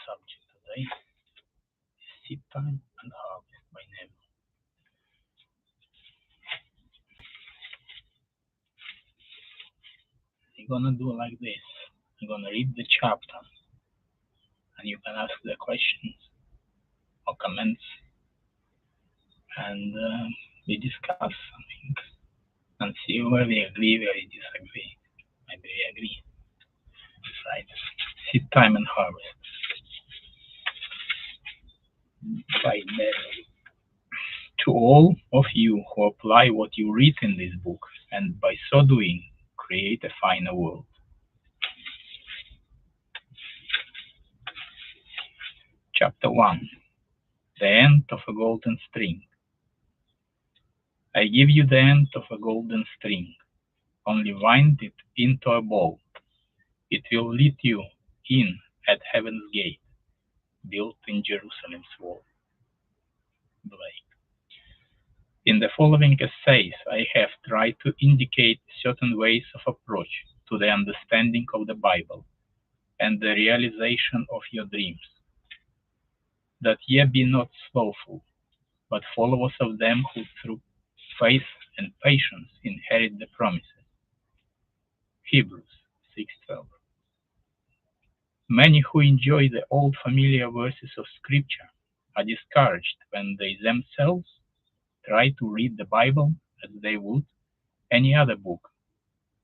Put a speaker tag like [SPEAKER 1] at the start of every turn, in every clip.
[SPEAKER 1] subject today is Seedtime and Harvest by Neville. I'm gonna do like this. I'm gonna read the chapter and you can ask the questions or comments and we discuss something and see where we agree, where we disagree. Maybe we agree. Right. Seedtime and Harvest by Neville. To all of you who apply what you read in this book and by so doing create a finer world. Chapter 1. The End of a Golden String. I give you the end of a golden string. Only wind it into a ball. It will lead you in at heaven's gate, built in Jerusalem's wall. Blake. In the following essays, I have tried to indicate certain ways of approach to the understanding of the Bible and the realization of your dreams, that ye be not slothful, but followers of them who through faith and patience inherit the promises. Hebrews 6:12. Many who enjoy the old familiar verses of Scripture are discouraged when they themselves try to read the Bible as they would any other book,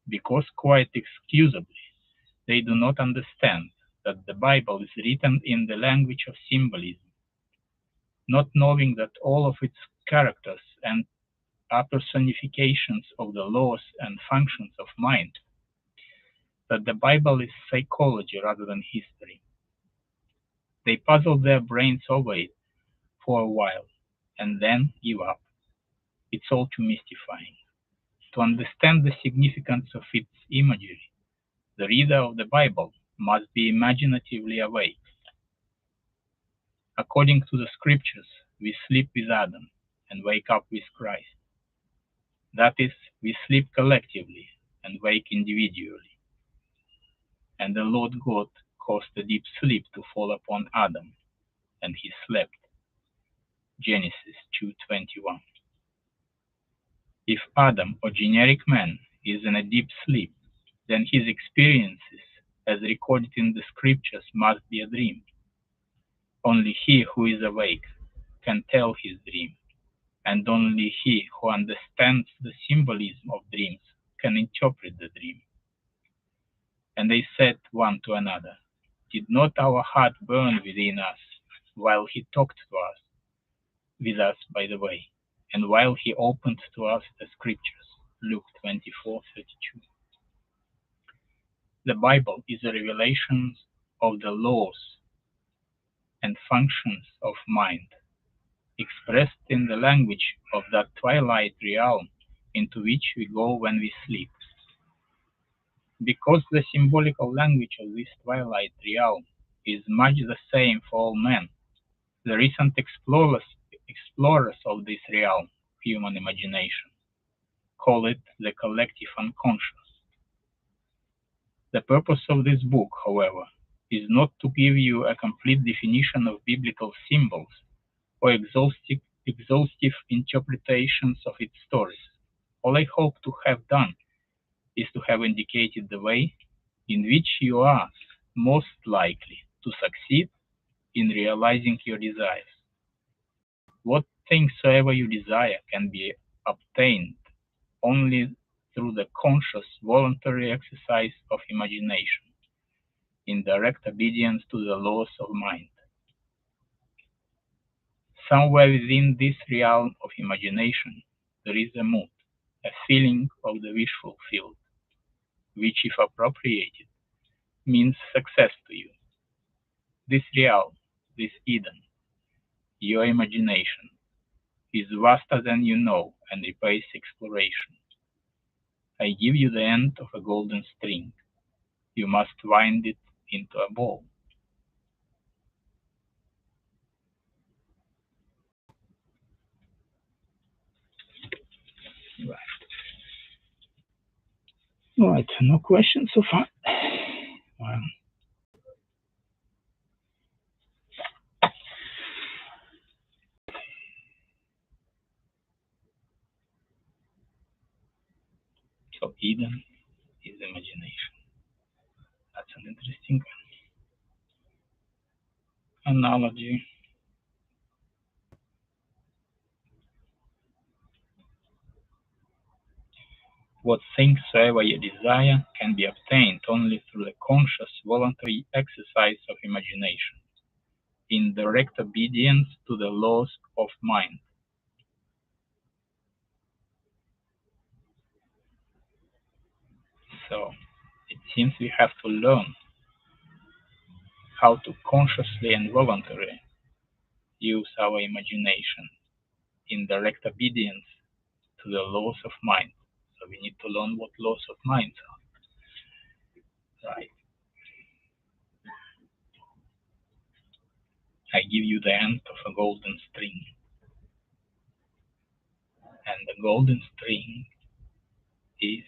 [SPEAKER 1] because quite excusably they do not understand that the Bible is written in the language of symbolism, not knowing that all of its characters and are personifications of the laws and functions of mind, that the Bible is psychology rather than history. They puzzle their brains over it for a while and then give up. It's all too mystifying. To understand the significance of its imagery, the reader of the Bible must be imaginatively awake. According to the Scriptures, we sleep with Adam and wake up with Christ. That is, we sleep collectively and wake individually. And the Lord God caused a deep sleep to fall upon Adam, and he slept. Genesis 2:21. If Adam, or generic man, is in a deep sleep, then his experiences, as recorded in the Scriptures, must be a dream. Only he who is awake can tell his dream, and only he who understands the symbolism of dreams can interpret the dream. And they said one to another, did not our heart burn within us while he talked to us, with us, by the way, and while he opened to us the Scriptures? Luke 24:32. The Bible is a revelation of the laws and functions of mind, expressed in the language of that twilight realm into which we go when we sleep. Because the symbolical language of this twilight realm is much the same for all men, the recent explorers of this realm, human imagination, call it the collective unconscious. The purpose of this book, however, is not to give you a complete definition of biblical symbols or exhaustive interpretations of its stories. All I hope to have done is to have indicated the way in which you are most likely to succeed in realizing your desires. What things soever you desire can be obtained only through the conscious, voluntary exercise of imagination, in direct obedience to the laws of mind. Somewhere within this realm of imagination, there is a mood, a feeling of the wish fulfilled, which, if appropriated, means success to you. This realm, this Eden, your imagination, is vaster than you know and repays exploration. I give you the end of a golden string. You must wind it into a ball. Right, no questions so far. Well, So Eden is imagination. That's an interesting analogy. What things soever you desire can be obtained only through the conscious, voluntary exercise of imagination, in direct obedience to the laws of mind. So it seems we have to learn how to consciously and voluntarily use our imagination in direct obedience to the laws of mind. So we need to learn what laws of mind are. Right. I give you the end of a golden string. And the golden string is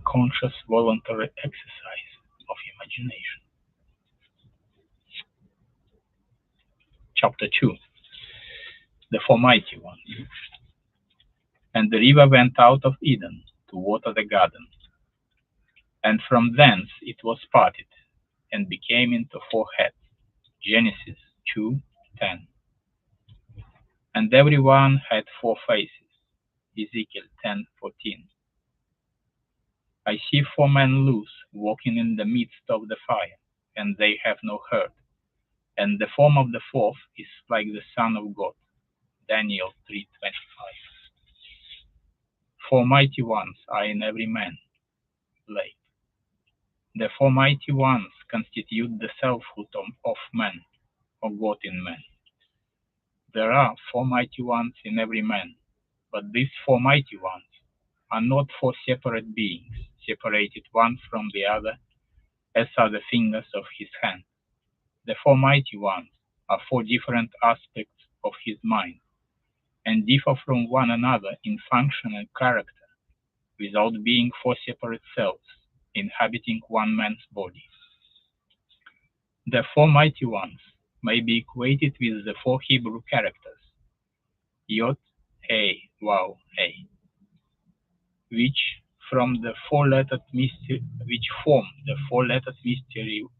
[SPEAKER 1] conscious voluntary exercise of imagination. Chapter 2. The Four Mighty Ones. And the river went out of Eden to water the garden, and from thence it was parted, and became into four heads. Genesis 2:10. And every one had four faces. Ezekiel 10:14. I see four men loose, walking in the midst of the fire, and they have no hurt. And the form of the fourth is like the Son of God. Daniel 3:25. Four mighty ones are in every man. Lake. The four mighty ones constitute the selfhood of man, or God in man. There are four mighty ones in every man, but these four mighty ones are not four separate beings, separated one from the other, as are the fingers of his hand. The four mighty ones are four different aspects of his mind, and differ from one another in function and character, without being four separate selves, inhabiting one man's body. The four mighty ones may be equated with the four Hebrew characters, Yod, A, Waw, A, which form the four-lettered mystery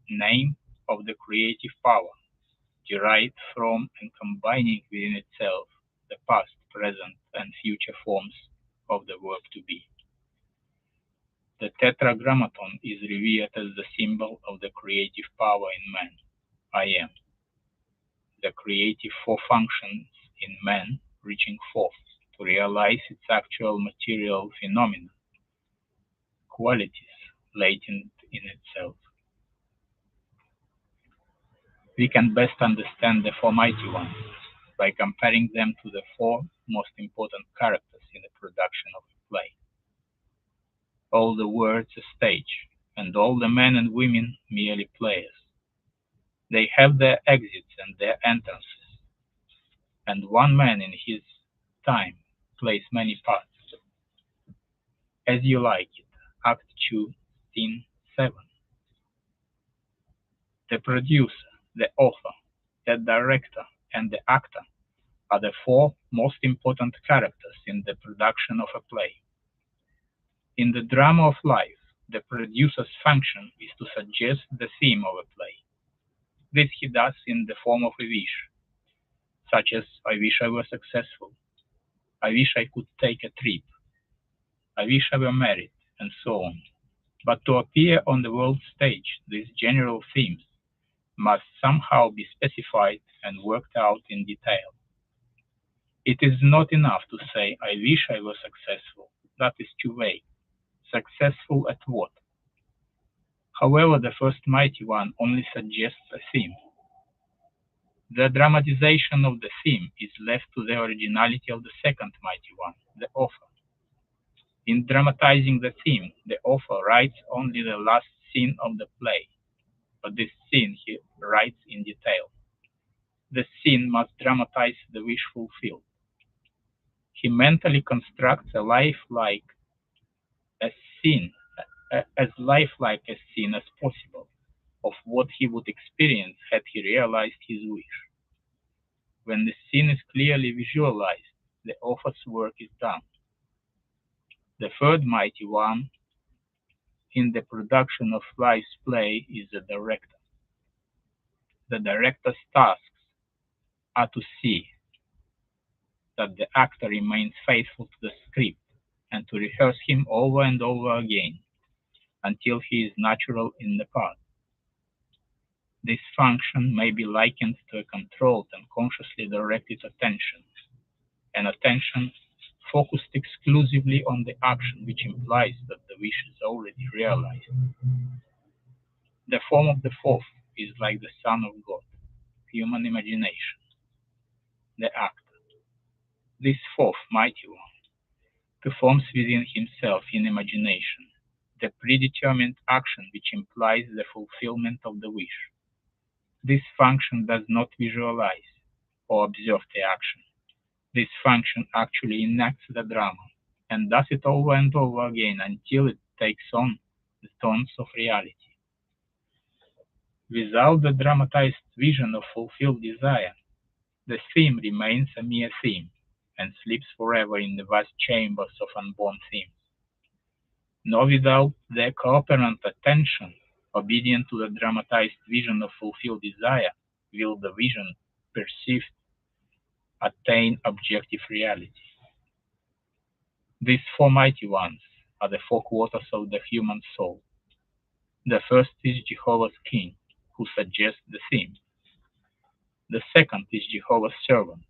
[SPEAKER 1] name of the creative power, derived from and combining within itself the past, present, and future forms of the work to be. The tetragrammaton is revered as the symbol of the creative power in man, I am. The creative four functions in man reaching forth to realize its actual material phenomena, qualities latent in itself. We can best understand the four mighty ones by comparing them to the four most important characters in the production of a play. All the words a stage, and all the men and women merely players. They have their exits and their entrances, and one man in his time plays many parts. As you like it, Act 2, Scene 7. The producer, the author, the director, and the actor are the four most important characters in the production of a play. In the drama of life, the producer's function is to suggest the theme of a play. This he does in the form of a wish, such as I wish I were successful, I wish I could take a trip, I wish I were married, and so on. But to appear on the world stage, these general themes must somehow be specified and worked out in detail. It is not enough to say, I wish I were successful. That is too vague. Successful at what? However, the first mighty one only suggests a theme. The dramatization of the theme is left to the originality of the second mighty one, the author. In dramatizing the theme, the author writes only the last scene of the play, but this scene he writes in detail. The scene must dramatize the wish fulfilled. He mentally constructs a lifelike a scene, as lifelike a scene as possible of what he would experience had he realized his wish. When the scene is clearly visualized, the author's work is done. The third mighty one in the production of life's play is the director. The director's tasks are to see that the actor remains faithful to the script and to rehearse him over and over again until he is natural in the part. This function may be likened to a controlled and consciously directed attention, an attention focused exclusively on the action, which implies that the wish is already realized. The form of the fourth is like the Son of God, human imagination, the actor. This fourth mighty one performs within himself in imagination the predetermined action which implies the fulfillment of the wish. This function does not visualize or observe the action. This function actually enacts the drama and does it over and over again until it takes on the tones of reality. Without the dramatized vision of fulfilled desire, the theme remains a mere theme and sleeps forever in the vast chambers of unborn themes. Nor without the cooperant attention, obedient to the dramatized vision of fulfilled desire, will the vision perceived attain objective reality. These four mighty ones are the four quarters of the human soul. The first is Jehovah's King, who suggests the theme. The second is Jehovah's servant,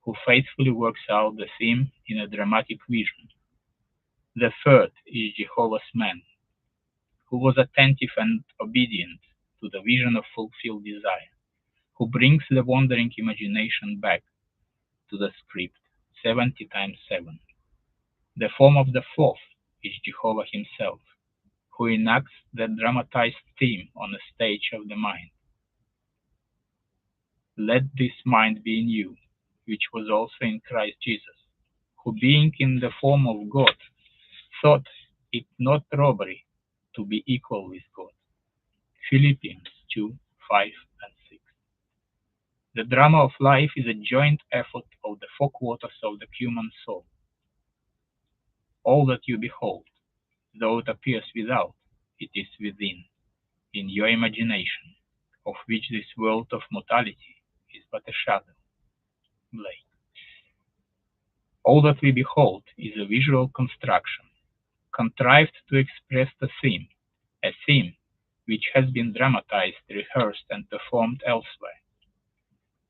[SPEAKER 1] who faithfully works out the theme in a dramatic vision. The third is Jehovah's man, who was attentive and obedient to the vision of fulfilled desire, who brings the wandering imagination back to the script 70 times 7. The form of the fourth is Jehovah himself, who enacts the dramatized theme on the stage of the mind. Let this mind be in you, which was also in Christ Jesus, who being in the form of God, thought it not robbery to be equal with God. Philippians 2, 5 and 6. The drama of life is a joint effort of the four quarters of the human soul. All that you behold, though it appears without, it is within, in your imagination, of which this world of mortality is but a shadow. Blake. All that we behold is a visual construction, contrived to express a theme which has been dramatized, rehearsed, and performed elsewhere.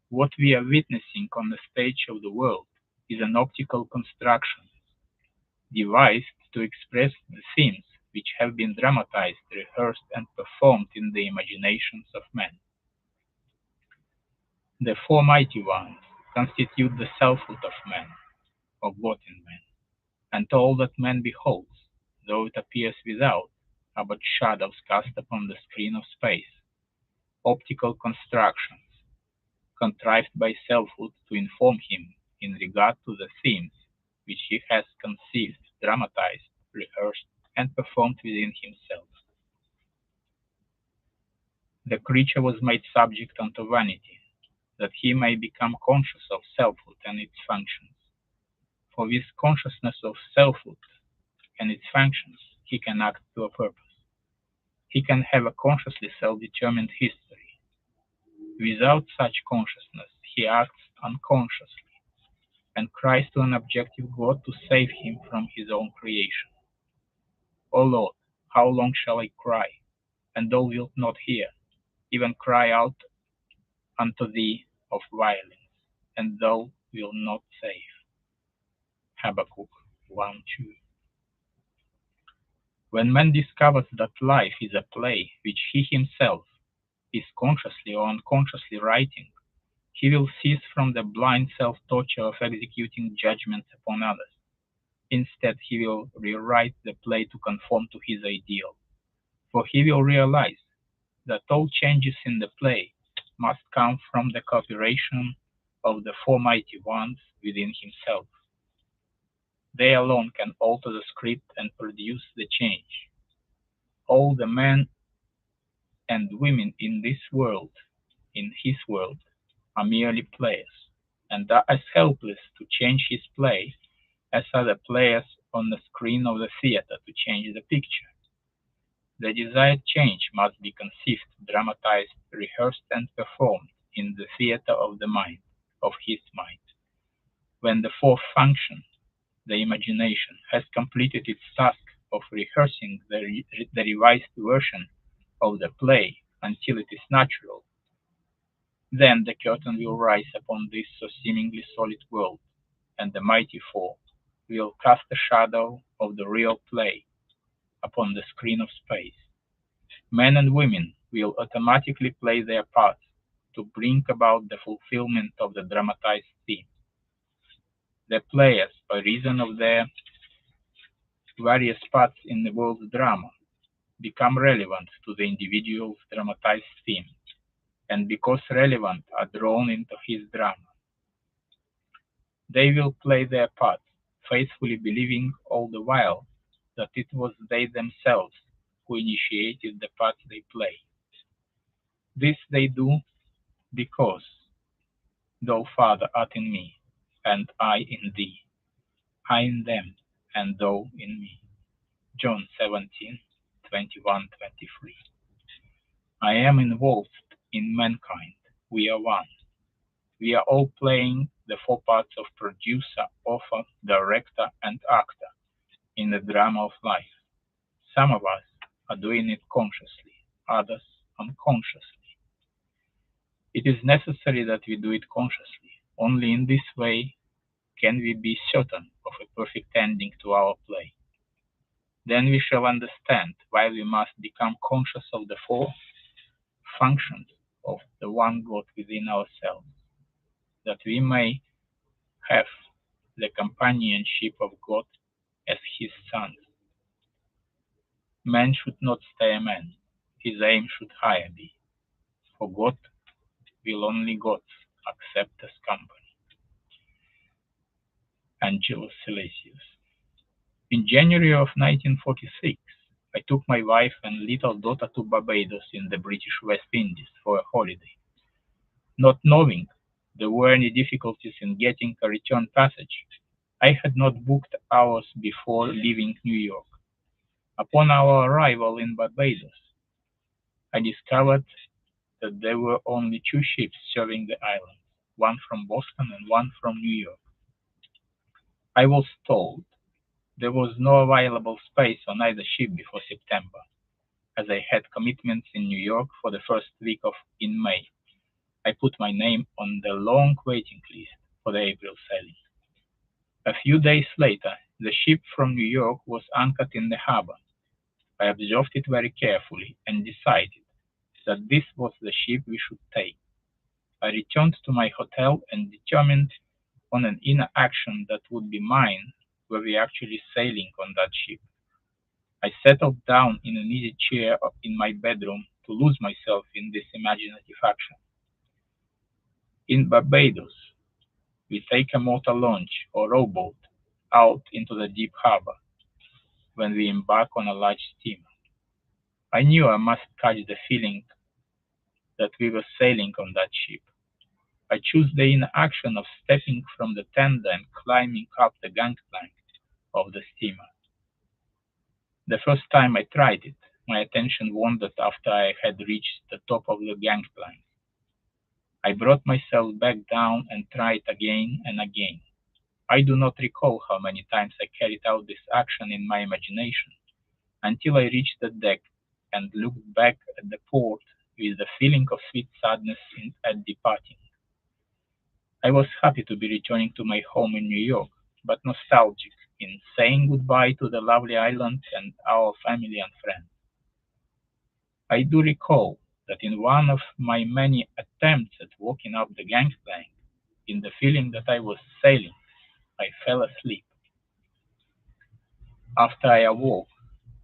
[SPEAKER 1] What we are witnessing on the stage of the world is an optical construction, devised to express the themes which have been dramatized, rehearsed, and performed in the imaginations of men. The four mighty ones constitute the selfhood of man, of God in man, and all that man beholds, though it appears without, are but shadows cast upon the screen of space, optical constructions, contrived by selfhood to inform him in regard to the themes which he has conceived, dramatized, rehearsed, and performed within himself. The creature was made subject unto vanity, that he may become conscious of selfhood and its functions. For with consciousness of selfhood and its functions, he can act to a purpose. He can have a consciously self-determined history. Without such consciousness, he acts unconsciously and cries to an objective God to save him from his own creation. O Lord, how long shall I cry, and thou wilt not hear, even cry out unto thee of violence, and thou wilt not save. Habakkuk 1:2. When man discovers that life is a play which he himself is consciously or unconsciously writing, he will cease from the blind self-torture of executing judgments upon others. Instead, he will rewrite the play to conform to his ideal, for he will realize that all changes in the play must come from the cooperation of the four mighty ones within himself. They alone can alter the script and produce the change. All the men and women in this world, in his world, are merely players, and are as helpless to change his play as are the players on the screen of the theater to change the picture. The desired change must be conceived, dramatized, rehearsed, and performed in the theater of the mind, of his mind. When the fourth function, the imagination, has completed its task of rehearsing the revised version of the play until it is natural, then the curtain will rise upon this so seemingly solid world, and the mighty four will cast a shadow of the real play upon the screen of space. Men and women will automatically play their parts to bring about the fulfillment of the dramatized theme. The players, by reason of their various parts in the world's drama, become relevant to the individual's dramatized theme, and because relevant are drawn into his drama. They will play their parts, faithfully believing all the while that it was they themselves who initiated the parts they play. This they do because thou, Father, art in me, and I in thee, I in them, and thou in me. John 17:21-23. I am involved in mankind. We are one. We are all playing the four parts of producer, author, director, and actor in the drama of life. Some of us are doing it consciously, others unconsciously. It is necessary that we do it consciously. Only in this way can we be certain of a perfect ending to our play. Then we shall understand why we must become conscious of the four functions of the one God within ourselves, that we may have the companionship of God as his sons. Man should not stay a man, his aim should higher be, for God will only gods accept as company. Angelus Silesius. In January of 1946, I took my wife and little daughter to Barbados in the British West Indies for a holiday. Not knowing there were any difficulties in getting a return passage, I had not booked hours before leaving New York. Upon our arrival in Barbados, I discovered that there were only two ships serving the island, one from Boston and one from New York. I was told there was no available space on either ship before September, as I had commitments in New York for the first week in May. I put my name on the long waiting list for the April sailing. A few days later, the ship from New York was anchored in the harbor. I observed it very carefully and decided that this was the ship we should take. I returned to my hotel and determined on an inner action that would be mine were we actually sailing on that ship. I settled down in an easy chair in my bedroom to lose myself in this imaginative action. In Barbados, we take a motor launch or rowboat out into the deep harbor when we embark on a large steamer. I knew I must catch the feeling that we were sailing on that ship. I chose the inner action of stepping from the tender and climbing up the gangplank of the steamer. The first time I tried it, my attention wandered after I had reached the top of the gangplank. I brought myself back down and tried again and again. I do not recall how many times I carried out this action in my imagination until I reached the deck and looked back at the port with a feeling of sweet sadness at departing. I was happy to be returning to my home in New York, but nostalgic in saying goodbye to the lovely island and our family and friends. I do recall that in one of my many attempts at walking up the gangplank, in the feeling that I was sailing, I fell asleep. After I awoke,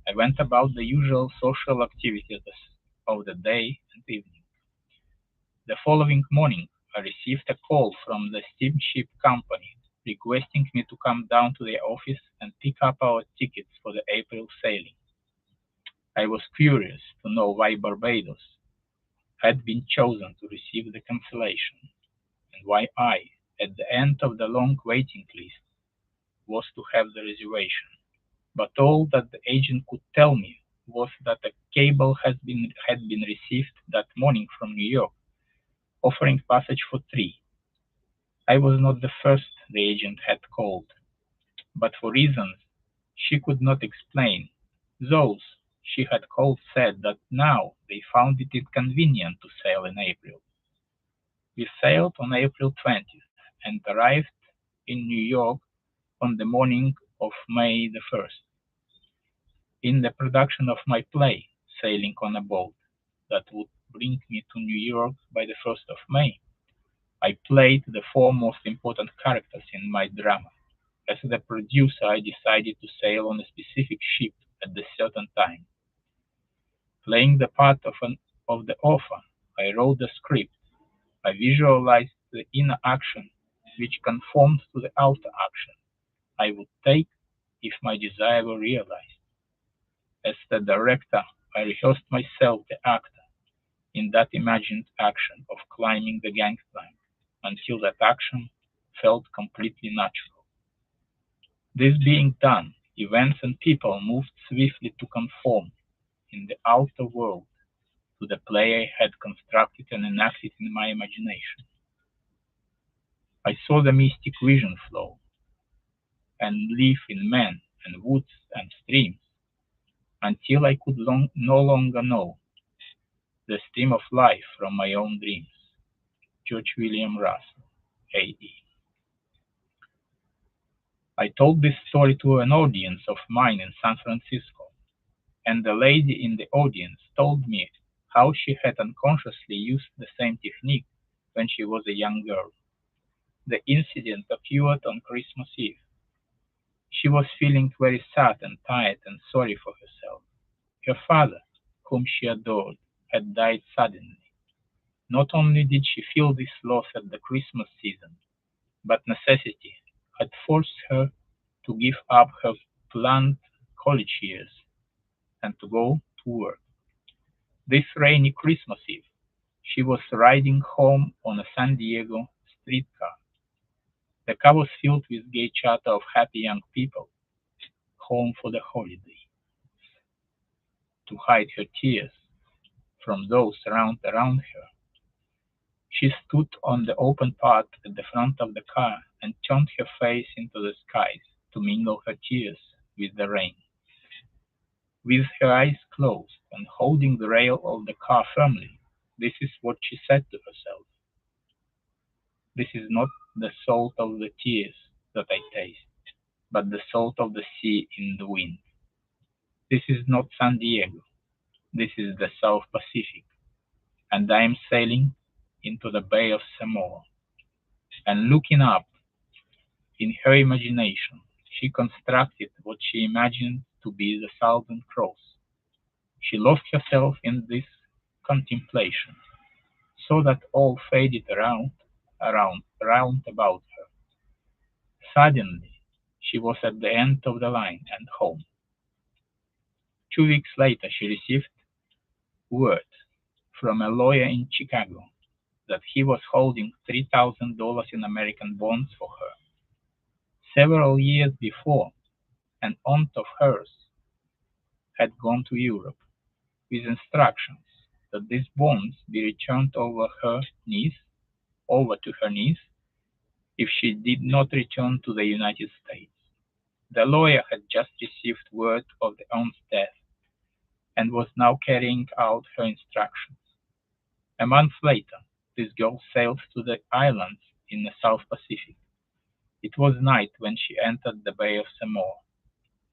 [SPEAKER 1] I went about the usual social activities of the day and evening. The following morning, I received a call from the steamship company requesting me to come down to their office and pick up our tickets for the April sailing. I was curious to know why Barbados had been chosen to receive the cancellation, and why I, at the end of the long waiting list, was to have the reservation. but all that the agent could tell me was that a cable had been received that morning from New York, offering passage for three. I was not the first the agent had called, but for reasons she could not explain, those she had called said that now they found it inconvenient to sail in April. We sailed on April 20th and arrived in New York on the morning of May the 1st. In the production of my play, Sailing on a Boat, that would bring me to New York by the 1st of May, I played the four most important characters in my drama. As the producer, I decided to sail on a specific ship at a certain time. Playing the part of the author, I wrote the script. I visualized the inner action which conformed to the outer action I would take if my desire were realized. As the director, I rehearsed myself the actor in that imagined action of climbing the gangplank until that action felt completely natural. This being done, events and people moved swiftly to conform in the outer world to the play I had constructed and enacted in my imagination. I saw the mystic vision flow and live in men and woods and streams until I could no longer know the stream of life from my own dreams. George William Russell, A.E. I told this story to an audience of mine in San Francisco, and the lady in the audience told me how she had unconsciously used the same technique when she was a young girl. The incident occurred on Christmas Eve. She was feeling very sad and tired and sorry for herself. Her father, whom she adored, had died suddenly. Not only did she feel this loss at the Christmas season, but necessity had forced her to give up her planned college years and to go to work. This rainy Christmas Eve, she was riding home on a San Diego streetcar. The car was filled with gay chatter of happy young people home for the holiday. To hide her tears from those around her, she stood on the open part at the front of the car and turned her face into the skies to mingle her tears with the rain. With her eyes closed and holding the rail of the car firmly, this is what she said to herself. This is not the salt of the tears that I taste, but the salt of the sea in the wind. This is not San Diego. This is the South Pacific, and I am sailing into the Bay of Samoa. And looking up in her imagination, she constructed what she imagined to be the Southern Cross. She lost herself in this contemplation, so that all faded round about her. Suddenly, she was at the end of the line and home. 2 weeks later, she received word from a lawyer in Chicago that he was holding $3,000 in American bonds for her. Several years before, an aunt of hers had gone to Europe with instructions that these bonds be returned over to her niece if she did not return to the United States. The lawyer had just received word of the aunt's death and was now carrying out her instructions. A month later, this girl sailed to the islands in the South Pacific. It was night when she entered the Bay of Samoa.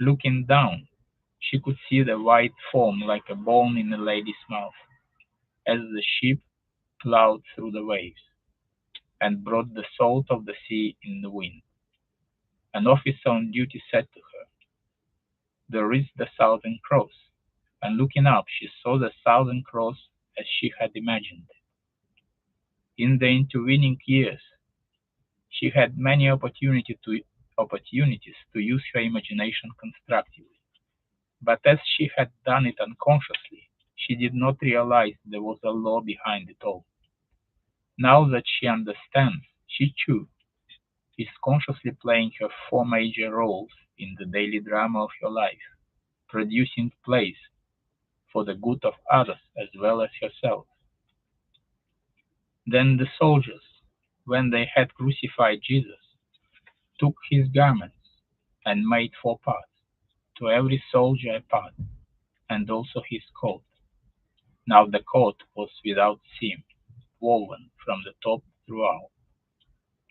[SPEAKER 1] Looking down, she could see the white foam like a bone in a lady's mouth as the ship plowed through the waves and brought the salt of the sea in the wind. An officer on duty said to her, "There is the Southern Cross," and looking up she saw the Southern Cross as she had imagined it. In the intervening years, she had many opportunities to use her imagination constructively, but as she had done it unconsciously, she did not realize there was a law behind it all. Now that she understands, she too is consciously playing her four major roles in the daily drama of your life, producing plays for the good of others as well as yourself. Then the soldiers, when they had crucified Jesus, took his garments and made 4 parts, to every soldier a part, and also his coat. Now the coat was without seam, woven from the top throughout.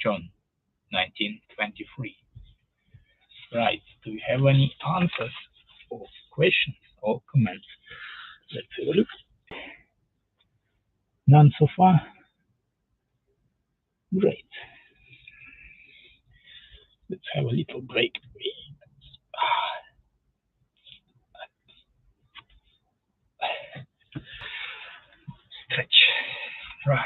[SPEAKER 1] John 19:23. Right. Do you have any answers or questions or comments? Let's have a look. None so far? Great. Let's have a little break. Stretch. Right.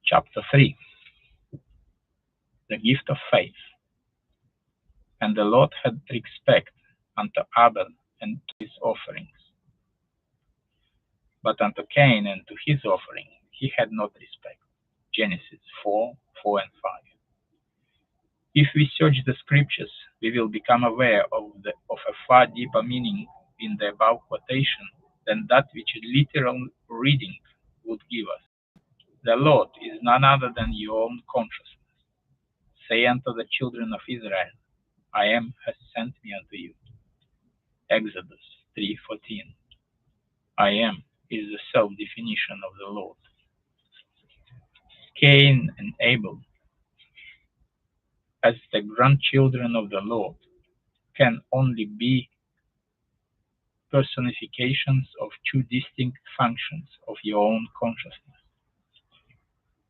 [SPEAKER 1] Chapter 3. The gift of faith. And the Lord had respect unto Abel and to his offerings. But unto Cain and to his offering he had not respect. Genesis 4:4 and 5. If we search the scriptures, we will become aware of a far deeper meaning in the above quotation than that which a literal reading would give us. The Lord is none other than your own consciousness. Say unto the children of Israel, I am has sent me unto you. Exodus 3:14. I am is the self-definition of the Lord. Cain and Abel, as the grandchildren of the Lord, can only be personifications of two distinct functions of your own consciousness.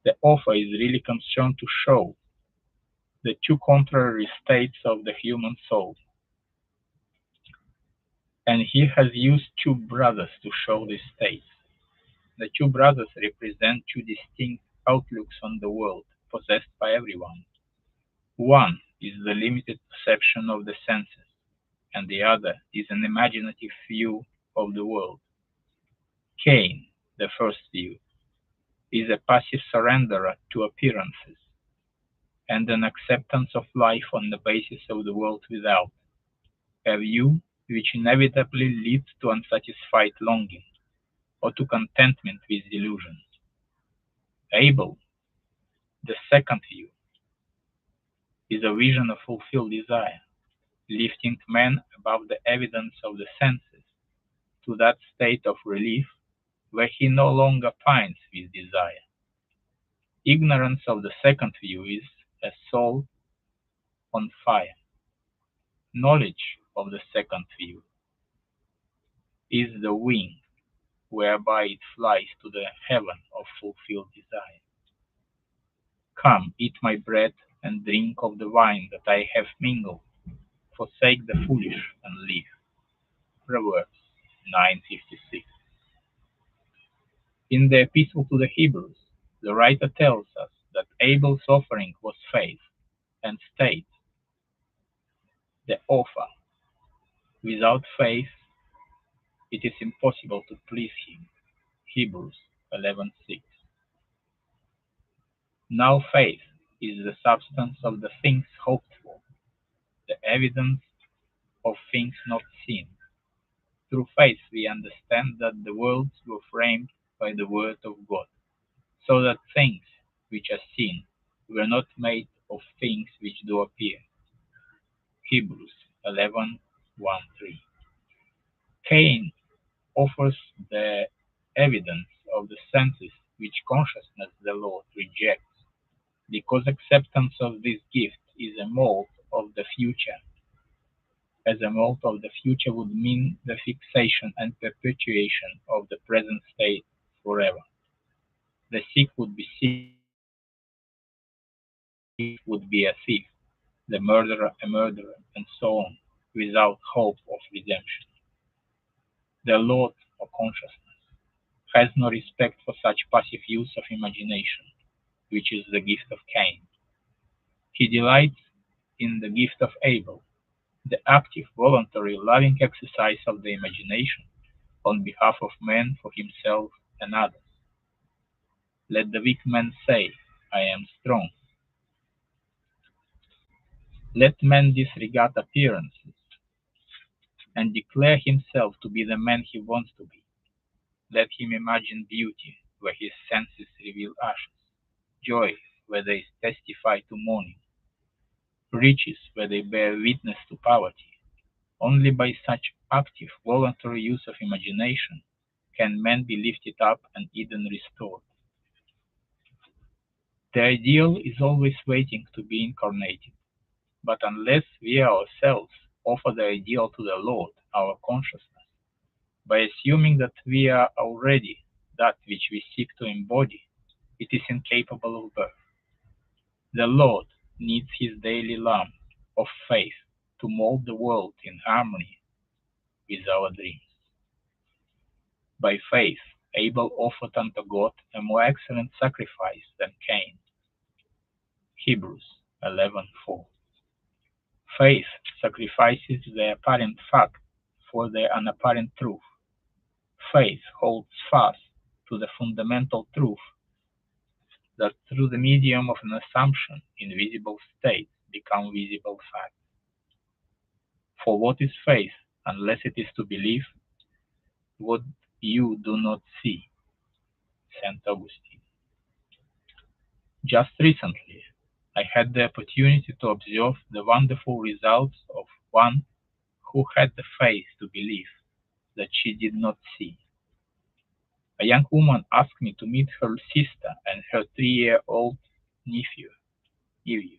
[SPEAKER 1] The author is really concerned to show the two contrary states of the human soul. And he has used two brothers to show these states. The two brothers represent two distinct outlooks on the world possessed by everyone. One is the limited perception of the senses, and the other is an imaginative view of the world. Cain, the first view, is a passive surrender to appearances and an acceptance of life on the basis of the world without, a view which inevitably leads to unsatisfied longing or to contentment with delusions. Abel, the second view, is a vision of fulfilled desire, lifting man above the evidence of the senses to that state of relief where he no longer pines with desire. Ignorance of the second view is a soul on fire. Knowledge of the second view is the wing whereby it flies to the heaven of fulfilled desire. Come, eat my bread and drink of the wine that I have mingled. Forsake the foolish and live. Proverbs 9:56. In the Epistle to the Hebrews, the writer tells us that Abel's offering was faith, and states, the author, without faith it is impossible to please him. Hebrews 11:6. Now faith is the substance of the things hoped for, the evidence of things not seen. Through faith we understand that the worlds were framed by the word of God, so that things which are seen were not made of things which do appear. Hebrews 11:1-3. Cain offers the evidence of the senses which consciousness the Lord rejects, because acceptance of this gift is a mold of the future, as a mold of the future would mean the fixation and perpetuation of the present state forever. The thief would be would be a thief, the murderer a murderer, and so on, without hope of redemption. The Lord, or consciousness, has no respect for such passive use of imagination, which is the gift of Cain. He delights in the gift of Abel, the active, voluntary, loving exercise of the imagination on behalf of man for himself and others. Let the weak man say, I am strong. Let man disregard appearances and declare himself to be the man he wants to be. Let him imagine beauty where his senses reveal ashes, joy where they testify to mourning, riches where they bear witness to poverty. Only by such active, voluntary use of imagination can man be lifted up and Eden restored. The ideal is always waiting to be incarnated, but unless we ourselves offer the ideal to the Lord, our consciousness, by assuming that we are already that which we seek to embody, it is incapable of birth. The Lord needs his daily lamp of faith to mold the world in harmony with our dreams. By faith, Abel offered unto God a more excellent sacrifice than Cain. Hebrews 11:4. Faith sacrifices the apparent fact for the unapparent truth. Faith holds fast to the fundamental truth that through the medium of an assumption, invisible states become visible facts. For what is faith unless it is to believe what you do not see? St. Augustine. Just recently, I had the opportunity to observe the wonderful results of one who had the faith to believe that she did not see. A young woman asked me to meet her sister and her 3-year-old nephew. Neville.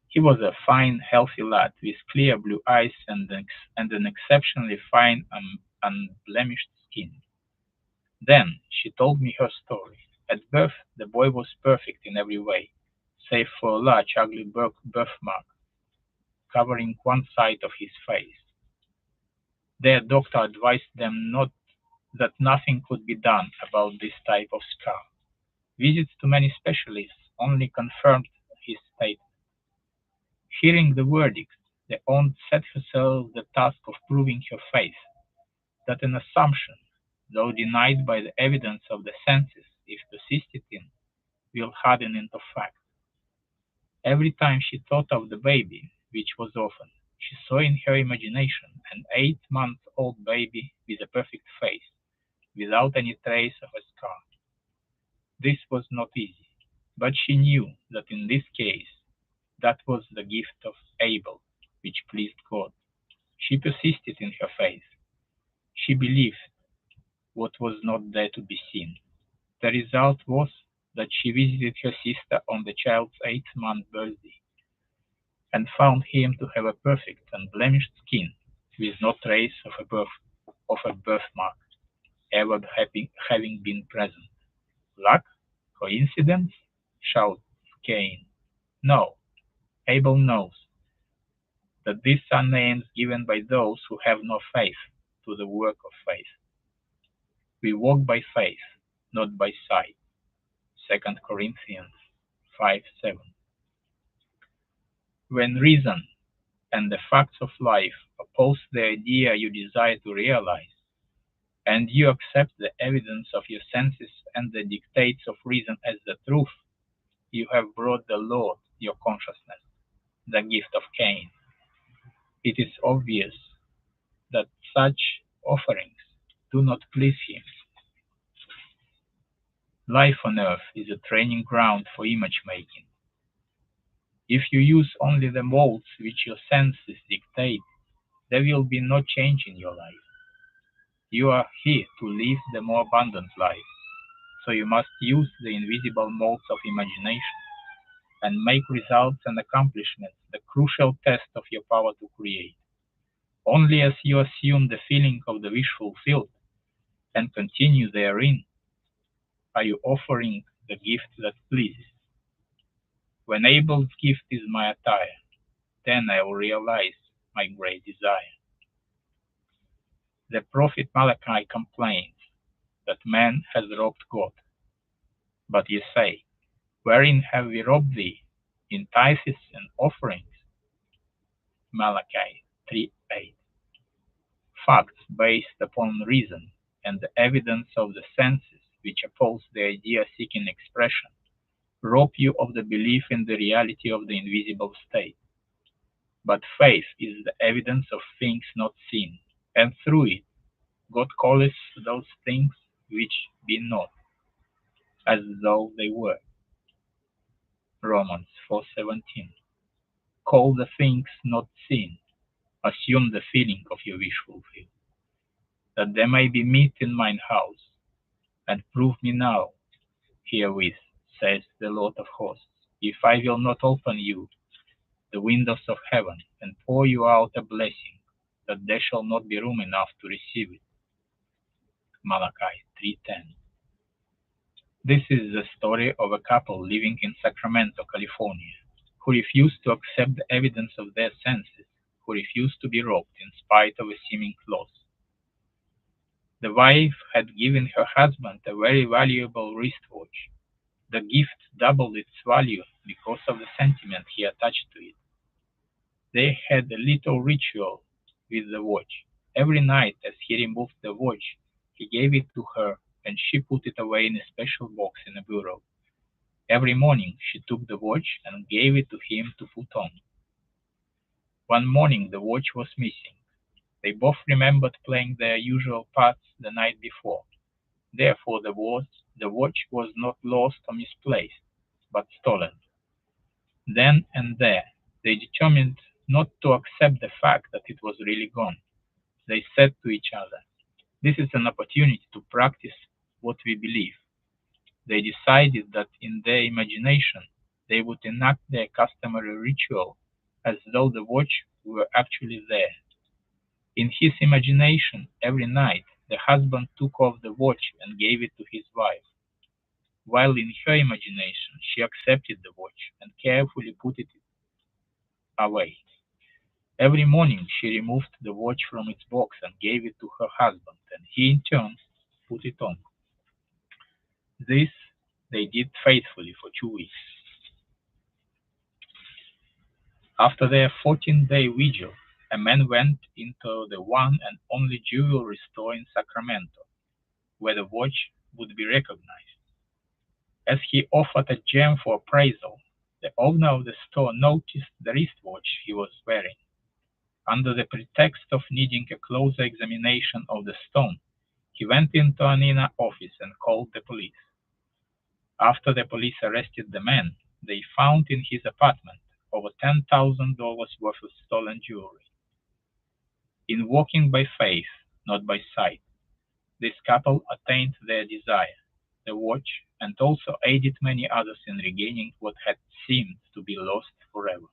[SPEAKER 1] He was a fine, healthy lad with clear blue eyes and an exceptionally fine, unblemished skin. Then she told me her story. At birth, the boy was perfect in every way, save for a large, ugly birthmark covering one side of his face. Their doctor advised them not that nothing could be done about this type of scar. Visits to many specialists only confirmed his statement. Hearing the verdict, the aunt set herself the task of proving her faith that an assumption, though denied by the evidence of the senses if persisted in, will harden into fact. Every time she thought of the baby, which was often, she saw in her imagination an 8-month-old baby with a perfect face, without any trace of a scar. This was not easy, but she knew that in this case that was the gift of Abel, which pleased God. She persisted in her faith. She believed what was not there to be seen. The result was that she visited her sister on the child's 8th-month birthday and found him to have a perfect and blemished skin with no trace of a birthmark ever having been present. Luck? Coincidence? Shouted Cain. No, Abel knows that these are names given by those who have no faith to the work of faith. We walk by faith, not by sight. 2 Corinthians 5:7. When reason and the facts of life oppose the idea you desire to realize, and you accept the evidence of your senses and the dictates of reason as the truth, you have brought the Lord your consciousness, the gift of Cain. It is obvious that such offerings do not please him. Life on earth is a training ground for image making. If you use only the molds which your senses dictate, there will be no change in your life. You are here to live the more abundant life, so you must use the invisible molds of imagination and make results and accomplishments the crucial test of your power to create. Only as you assume the feeling of the wish fulfilled and continue therein are you offering the gift that pleases. When Abel's gift is my attire, then I will realize my great desire. The prophet Malachi complains that man has robbed God. But ye say, wherein have we robbed thee? In tithes and offerings. Malachi 3:8. Facts based upon reason and the evidence of the senses which oppose the idea seeking expression rob you of the belief in the reality of the invisible state. But faith is the evidence of things not seen, and through it God calls those things which be not, as though they were. Romans 4:17. Call the things not seen. Assume the feeling of your wish fulfilled, that there may be meat in mine house, and prove me now herewith, says the Lord of hosts, if I will not open you the windows of heaven, and pour you out a blessing, that there shall not be room enough to receive it. Malachi 3:10. This is the story of a couple living in Sacramento, California, who refused to accept the evidence of their senses, who refused to be robbed in spite of a seeming loss. The wife had given her husband a very valuable wristwatch. The gift doubled its value because of the sentiment he attached to it. They had a little ritual with the watch. Every night as he removed the watch, he gave it to her and she put it away in a special box in a bureau. Every morning she took the watch and gave it to him to put on. One morning the watch was missing. They both remembered playing their usual parts the night before. Therefore the watch was not lost or misplaced, but stolen. Then and there, they determined not to accept the fact that it was really gone. They said to each other, "This is an opportunity to practice what we believe." They decided that in their imagination they would enact their customary ritual as though the watch were actually there. In his imagination, every night, the husband took off the watch and gave it to his wife, while in her imagination she accepted the watch and carefully put it away. Every morning she removed the watch from its box and gave it to her husband, and he in turn put it on. This they did faithfully for 2 weeks. After their 14-day vigil, a man went into the one and only jewelry store in Sacramento, where the watch would be recognized. As he offered a gem for appraisal, the owner of the store noticed the wristwatch he was wearing. Under the pretext of needing a closer examination of the stone, he went into an inner office and called the police. After the police arrested the man, they found in his apartment over $10,000 worth of stolen jewelry. In walking by faith, not by sight, this couple attained their desire, the watch, and also aided many others in regaining what had seemed to be lost forever.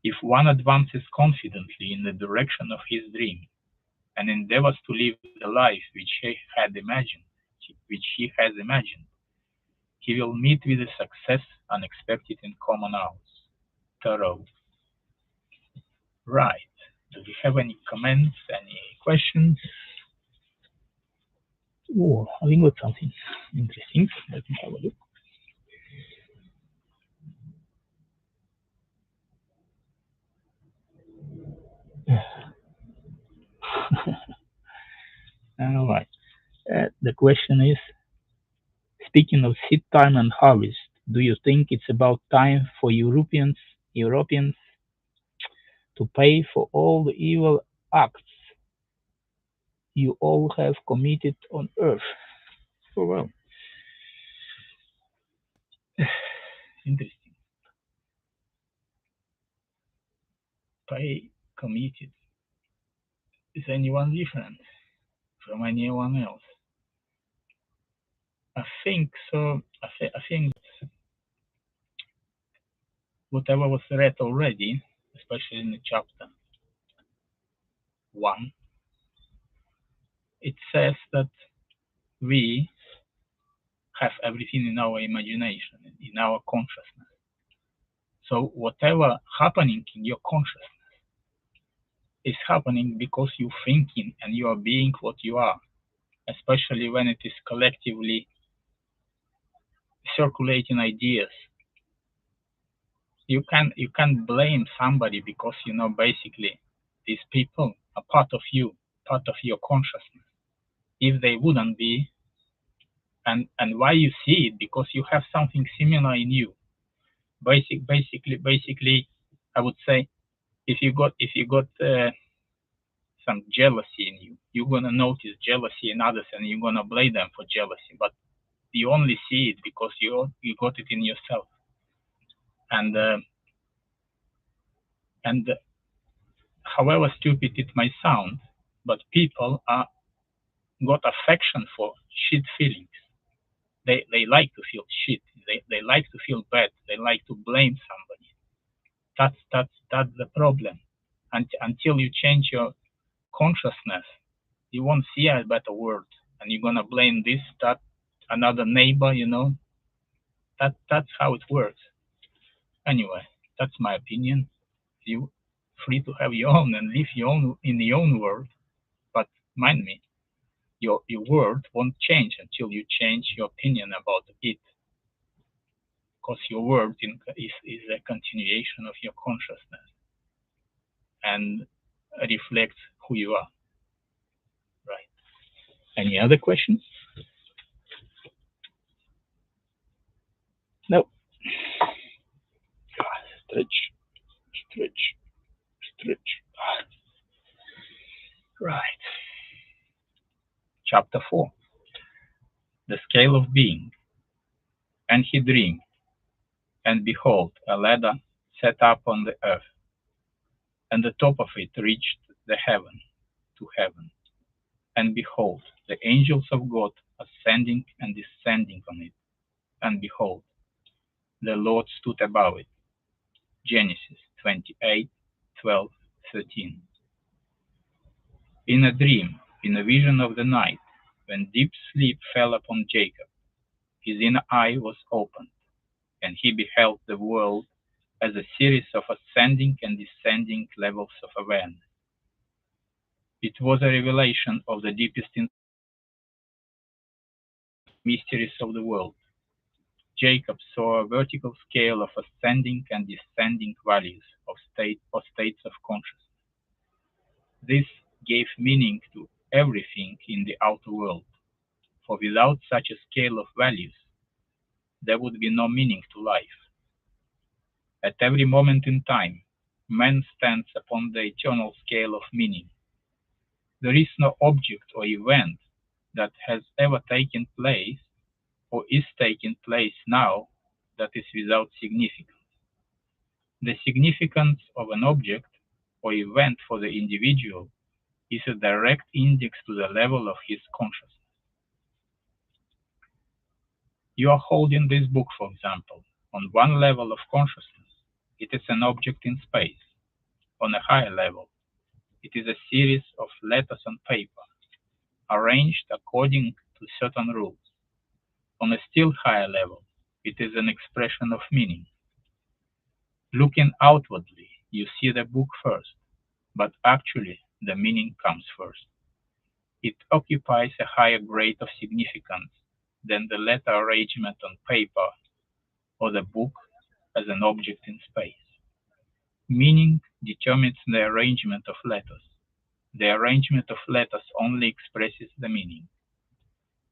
[SPEAKER 1] If one advances confidently in the direction of his dream, and endeavors to live the life which he has imagined, he will meet with a success unexpected in common hours. Thoreau. Right. Do we have any comments, any questions?
[SPEAKER 2] Oh, I think got something interesting. Let me have a look. All right. The question is, speaking of seed time and harvest, do you think it's about time for Europeans to pay for all the evil acts you all have committed on earth? Oh, well,
[SPEAKER 1] Interesting. Pay committed. Is anyone different from anyone else? I think so. I think whatever was read already, especially in the chapter 1, it says that we have everything in our imagination, in our consciousness. So whatever happening in your consciousness is happening because you're thinking and you are being what you are, especially when it is collectively circulating ideas. You can blame somebody because basically these people are part of you, part of your consciousness. If they wouldn't be, and why you see it, because you have something similar in you. Basically, I would say if you got some jealousy in you, you're gonna notice jealousy in others, and you're gonna blame them for jealousy. But you only see it because you got it in yourself. And and however stupid it may sound, but people are got affection for shit feelings. They like to feel shit. They like to feel bad. They like to blame somebody. That's the problem. Until you change your consciousness, you won't see a better world, and you're gonna blame this, that, another neighbor. That's how it works. Anyway, that's my opinion. You free to have your own and live your own in your own world, but mind me, your world won't change until you change your opinion about it, because your world is a continuation of your consciousness and reflects who you are. Right? Any other questions? No. Stretch, stretch, stretch. Right. Chapter 4. The scale of being. And he dreamed, and behold, a ladder set up on the earth, and the top of it reached the heaven to heaven. And behold, the angels of God ascending and descending on it. And behold, the Lord stood above it. Genesis 28:12-13. In a dream, in a vision of the night, when deep sleep fell upon Jacob, his inner eye was opened, and he beheld the world as a series of ascending and descending levels of awareness. It was a revelation of the deepest mysteries of the world. Jacob saw a vertical scale of ascending and descending values of states of consciousness. This gave meaning to everything in the outer world, for without such a scale of values, there would be no meaning to life. At every moment in time, man stands upon the eternal scale of meaning. There is no object or event that has ever taken place or is taking place now that is without significance. The significance of an object or event for the individual is a direct index to the level of his consciousness. You are holding this book, for example. On one level of consciousness, it is an object in space. On a higher level, it is a series of letters on paper, arranged according to certain rules. On a still higher level, it is an expression of meaning. Looking outwardly, you see the book first, but actually the meaning comes first. It occupies a higher grade of significance than the letter arrangement on paper or the book as an object in space. Meaning determines the arrangement of letters. The arrangement of letters only expresses the meaning.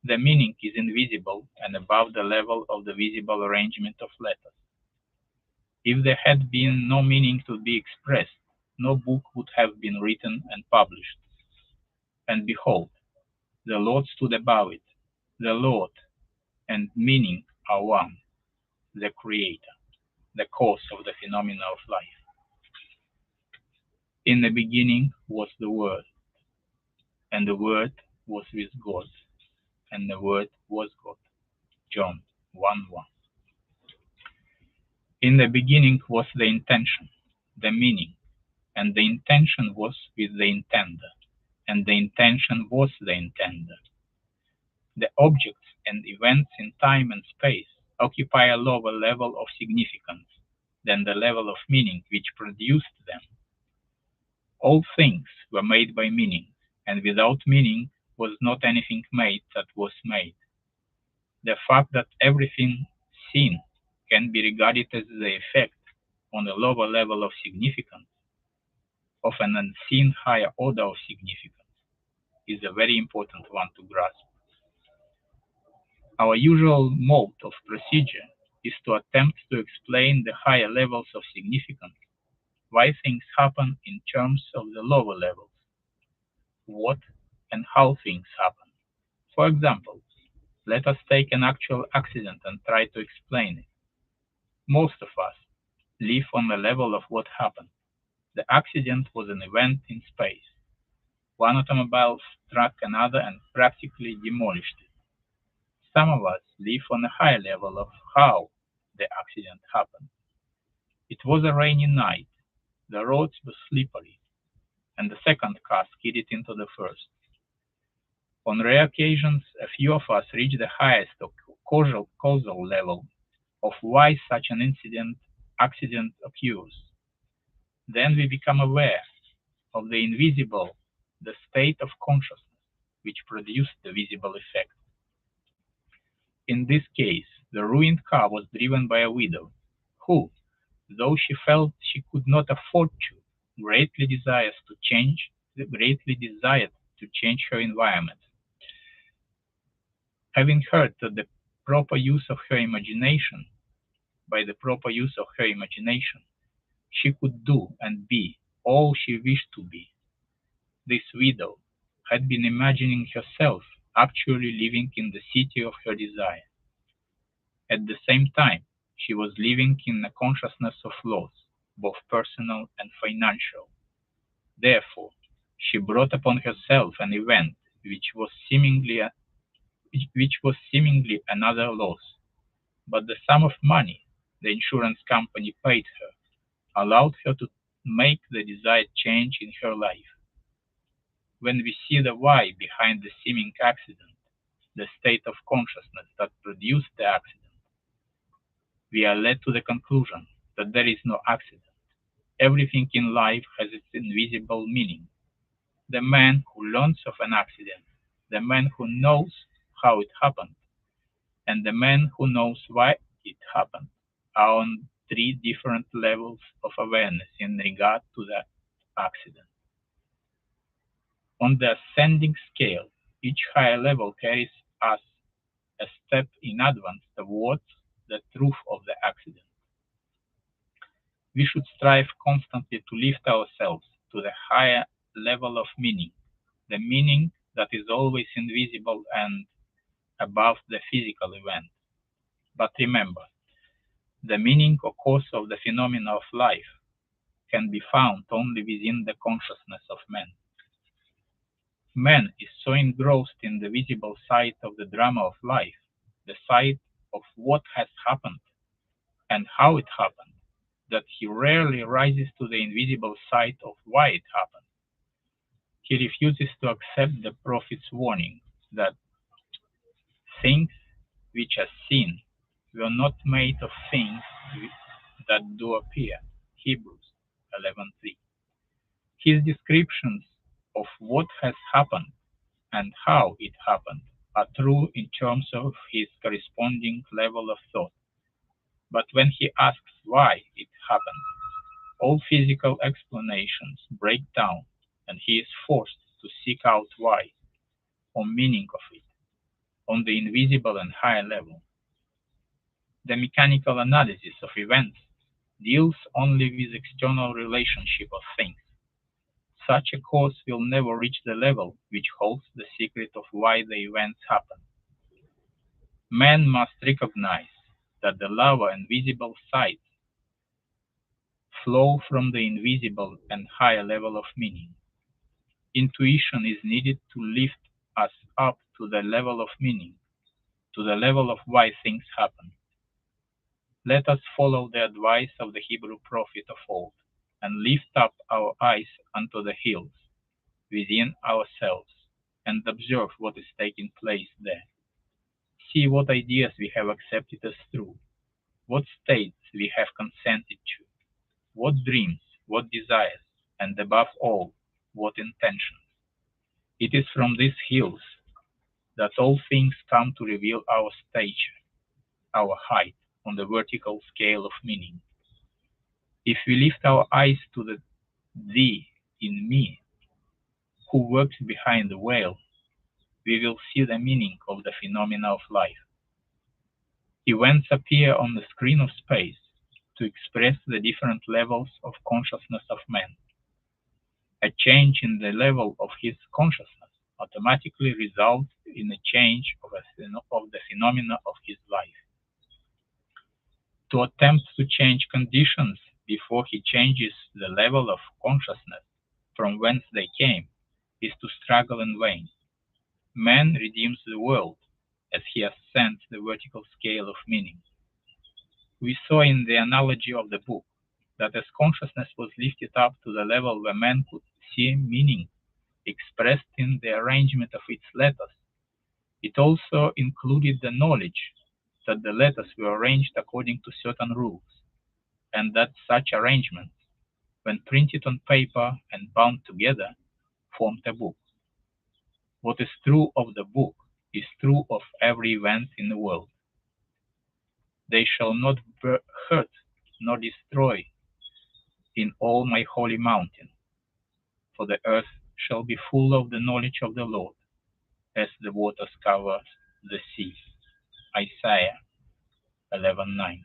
[SPEAKER 1] The meaning is invisible and above the level of the visible arrangement of letters. If there had been no meaning to be expressed, no book would have been written and published. And behold, the Lord stood above it. The Lord and meaning are one, the Creator, the cause of the phenomena of life. In the beginning was the Word, and the Word was with God, and the Word was God. John 1:1. In the beginning was the intention, the meaning, and the intention was with the intender, and the intention was the intender. The objects and events in time and space occupy a lower level of significance than the level of meaning which produced them. All things were made by meaning, and without meaning was not anything made that was made. The fact that everything seen can be regarded as the effect on a lower level of significance of an unseen higher order of significance is a very important one to grasp. Our usual mode of procedure is to attempt to explain the higher levels of significance why things happen in terms of the lower levels, what and how things happen. For example, let us take an actual accident and try to explain it. Most of us live on the level of what happened. The accident was an event in space. One automobile struck another and practically demolished it. Some of us live on a higher level of how the accident happened. It was a rainy night, the roads were slippery, and the second car skidded into the first. On rare occasions, a few of us reach the highest causal level of why such an accident occurs. Then we become aware of the invisible, the state of consciousness which produced the visible effect. In this case, the ruined car was driven by a widow, who, though she felt she could not afford to, greatly desired to change her environment. Having heard that the proper use of her imagination, by the proper use of her imagination, she could do and be all she wished to be. This widow had been imagining herself actually living in the city of her desire. At the same time, she was living in a consciousness of loss, both personal and financial. Therefore, she brought upon herself an event which was seemingly another loss, but the sum of money the insurance company paid her allowed her to make the desired change in her life. When we see the why behind the seeming accident, the state of consciousness that produced the accident, we are led to the conclusion that there is no accident. Everything in life has its invisible meaning. The man who learns of an accident, the man who knows how it happened, and the man who knows why it happened are on three different levels of awareness in regard to that accident. On the ascending scale, each higher level carries us a step in advance towards the truth of the accident. We should strive constantly to lift ourselves to the higher level of meaning, the meaning that is always invisible and above the physical event. But remember, the meaning or cause of the phenomena of life can be found only within the consciousness of man. Man is so engrossed in the visible side of the drama of life, the side of what has happened and how it happened, that he rarely rises to the invisible side of why it happened. He refuses to accept the prophet's warning that things which are seen were not made of things that do appear. Hebrews 11:3. His descriptions of what has happened and how it happened are true in terms of his corresponding level of thought. But when he asks why it happened, all physical explanations break down and he is forced to seek out why or meaning of it on the invisible and higher level. The mechanical analysis of events deals only with external relationship of things. Such a course will never reach the level which holds the secret of why the events happen. Man must recognize that the lower and visible sides flow from the invisible and higher level of meaning. Intuition is needed to lift us up to the level of meaning, to the level of why things happen. Let us follow the advice of the Hebrew prophet of old and lift up our eyes unto the hills within ourselves and observe what is taking place there. See what ideas we have accepted as true, what states we have consented to, what dreams, what desires, and above all, what intentions. It is from these hills that all things come to reveal our stature, our height on the vertical scale of meaning. If we lift our eyes to the thee in me, who works behind the veil, we will see the meaning of the phenomena of life. Events appear on the screen of space to express the different levels of consciousness of man. A change in the level of his consciousness automatically results in a change of the phenomena of his life. To attempt to change conditions before he changes the level of consciousness from whence they came is to struggle in vain. Man redeems the world as he ascends the vertical scale of meaning. We saw in the analogy of the book that as consciousness was lifted up to the level where man could see meaning expressed in the arrangement of its letters, it also included the knowledge that the letters were arranged according to certain rules, and that such arrangements, when printed on paper and bound together, formed a book. What is true of the book is true of every event in the world. They shall not hurt nor destroy in all my holy mountain, for the earth shall be full of the knowledge of the Lord, as the waters cover the sea. Isaiah 11:9.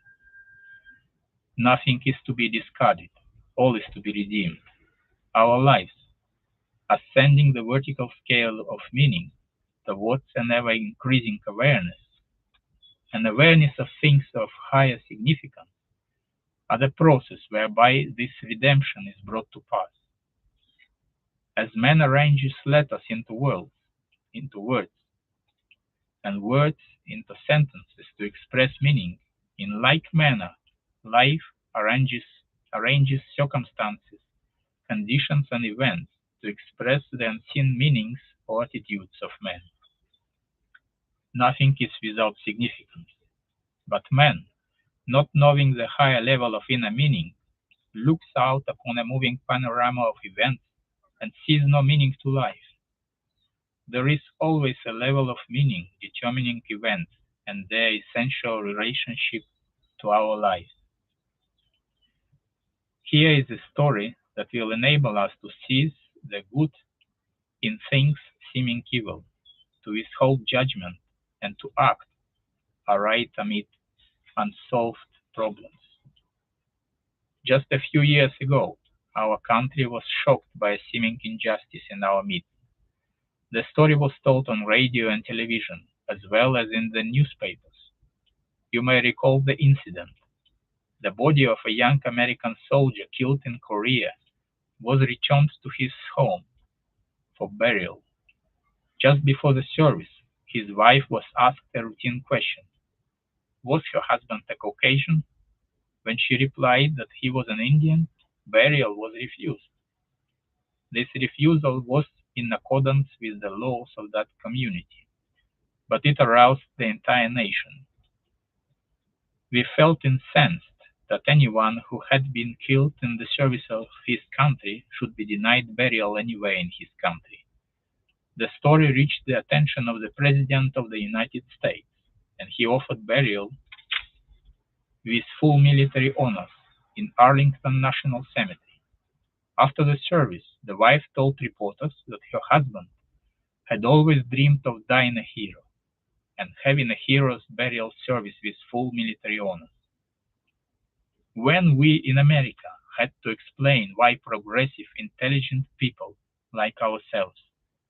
[SPEAKER 1] Nothing is to be discarded, all is to be redeemed. Our lives, ascending the vertical scale of meaning towards an ever-increasing awareness, an awareness of things of higher significance, are the process whereby this redemption is brought to pass. As man arranges letters into words, and words into sentences to express meaning, in like manner, life arranges circumstances, conditions, and events to express the unseen meanings or attitudes of man. Nothing is without significance, but man, not knowing the higher level of inner meaning, looks out upon a moving panorama of events and sees no meaning to life. There is always a level of meaning determining events and their essential relationship to our lives. Here is a story that will enable us to seize the good in things seeming evil, to withhold judgment, and to act aright amid unsolved problems. Just a few years ago, our country was shocked by a seeming injustice in our midst. The story was told on radio and television, as well as in the newspapers. You may recall the incident. The body of a young American soldier killed in Korea was returned to his home for burial. Just before the service, his wife was asked a routine question. Was her husband a Caucasian? When she replied that he was an Indian, burial was refused. This refusal was in accordance with the laws of that community, but it aroused the entire nation. We felt incensed that anyone who had been killed in the service of his country should be denied burial anywhere in his country. The story reached the attention of the President of the United States, and he offered burial with full military honors in Arlington National Cemetery. After the service, the wife told reporters that her husband had always dreamed of dying a hero and having a hero's burial service with full military honors. When we in America had to explain why progressive, intelligent people like ourselves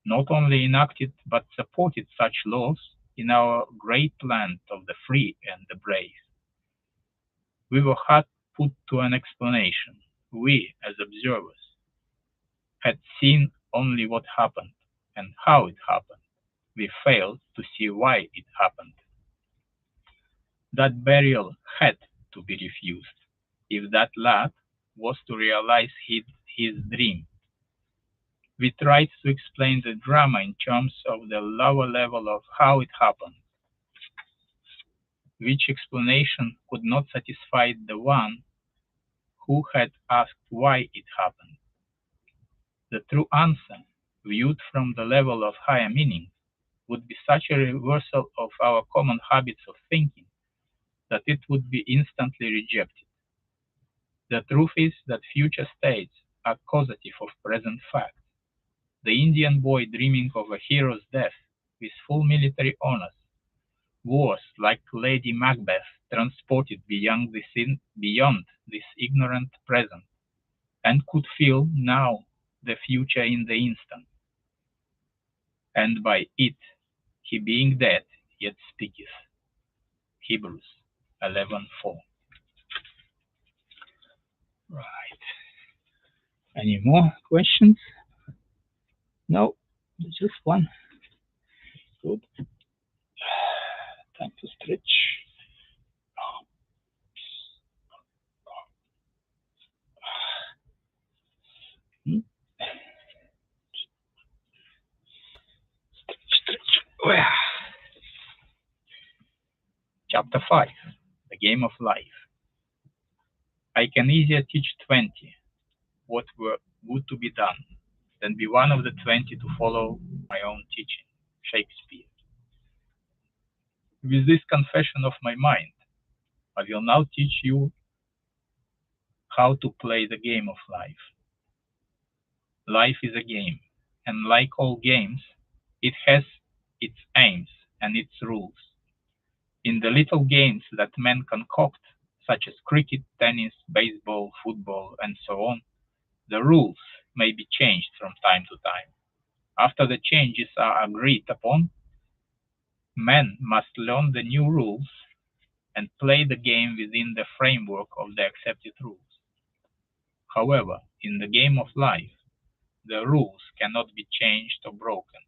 [SPEAKER 1] not only enacted but supported such laws in our great land of the free and the brave, we were hard put to an explanation. We, as observers, had seen only what happened and how it happened. We failed to see why it happened. That burial had to be refused if that lad was to realize his dream. We tried to explain the drama in terms of the lower level of how it happened, which explanation could not satisfy the one who had asked why it happened. The true answer, viewed from the level of higher meaning, would be such a reversal of our common habits of thinking that it would be instantly rejected. The truth is that future states are causative of present facts. The Indian boy dreaming of a hero's death with full military honors was like Lady Macbeth transported beyond this ignorant present, and could feel now the future in the instant, and by it he being dead yet speaketh. Hebrews 11:4.
[SPEAKER 2] Right. Any more questions? No, just one. Good. Time to stretch. Hmm? Stretch.
[SPEAKER 1] Chapter 5. The Game of Life. I can easier teach 20 what were good to be done than be one of the 20 to follow my own teaching. Shakespeare. With this confession of my mind, I will now teach you how to play the game of life. Life is a game, and like all games, it has its aims and its rules. In the little games that men concoct, such as cricket, tennis, baseball, football, and so on, the rules may be changed from time to time. After the changes are agreed upon, men must learn the new rules and play the game within the framework of the accepted rules. However, in the game of life, the rules cannot be changed or broken.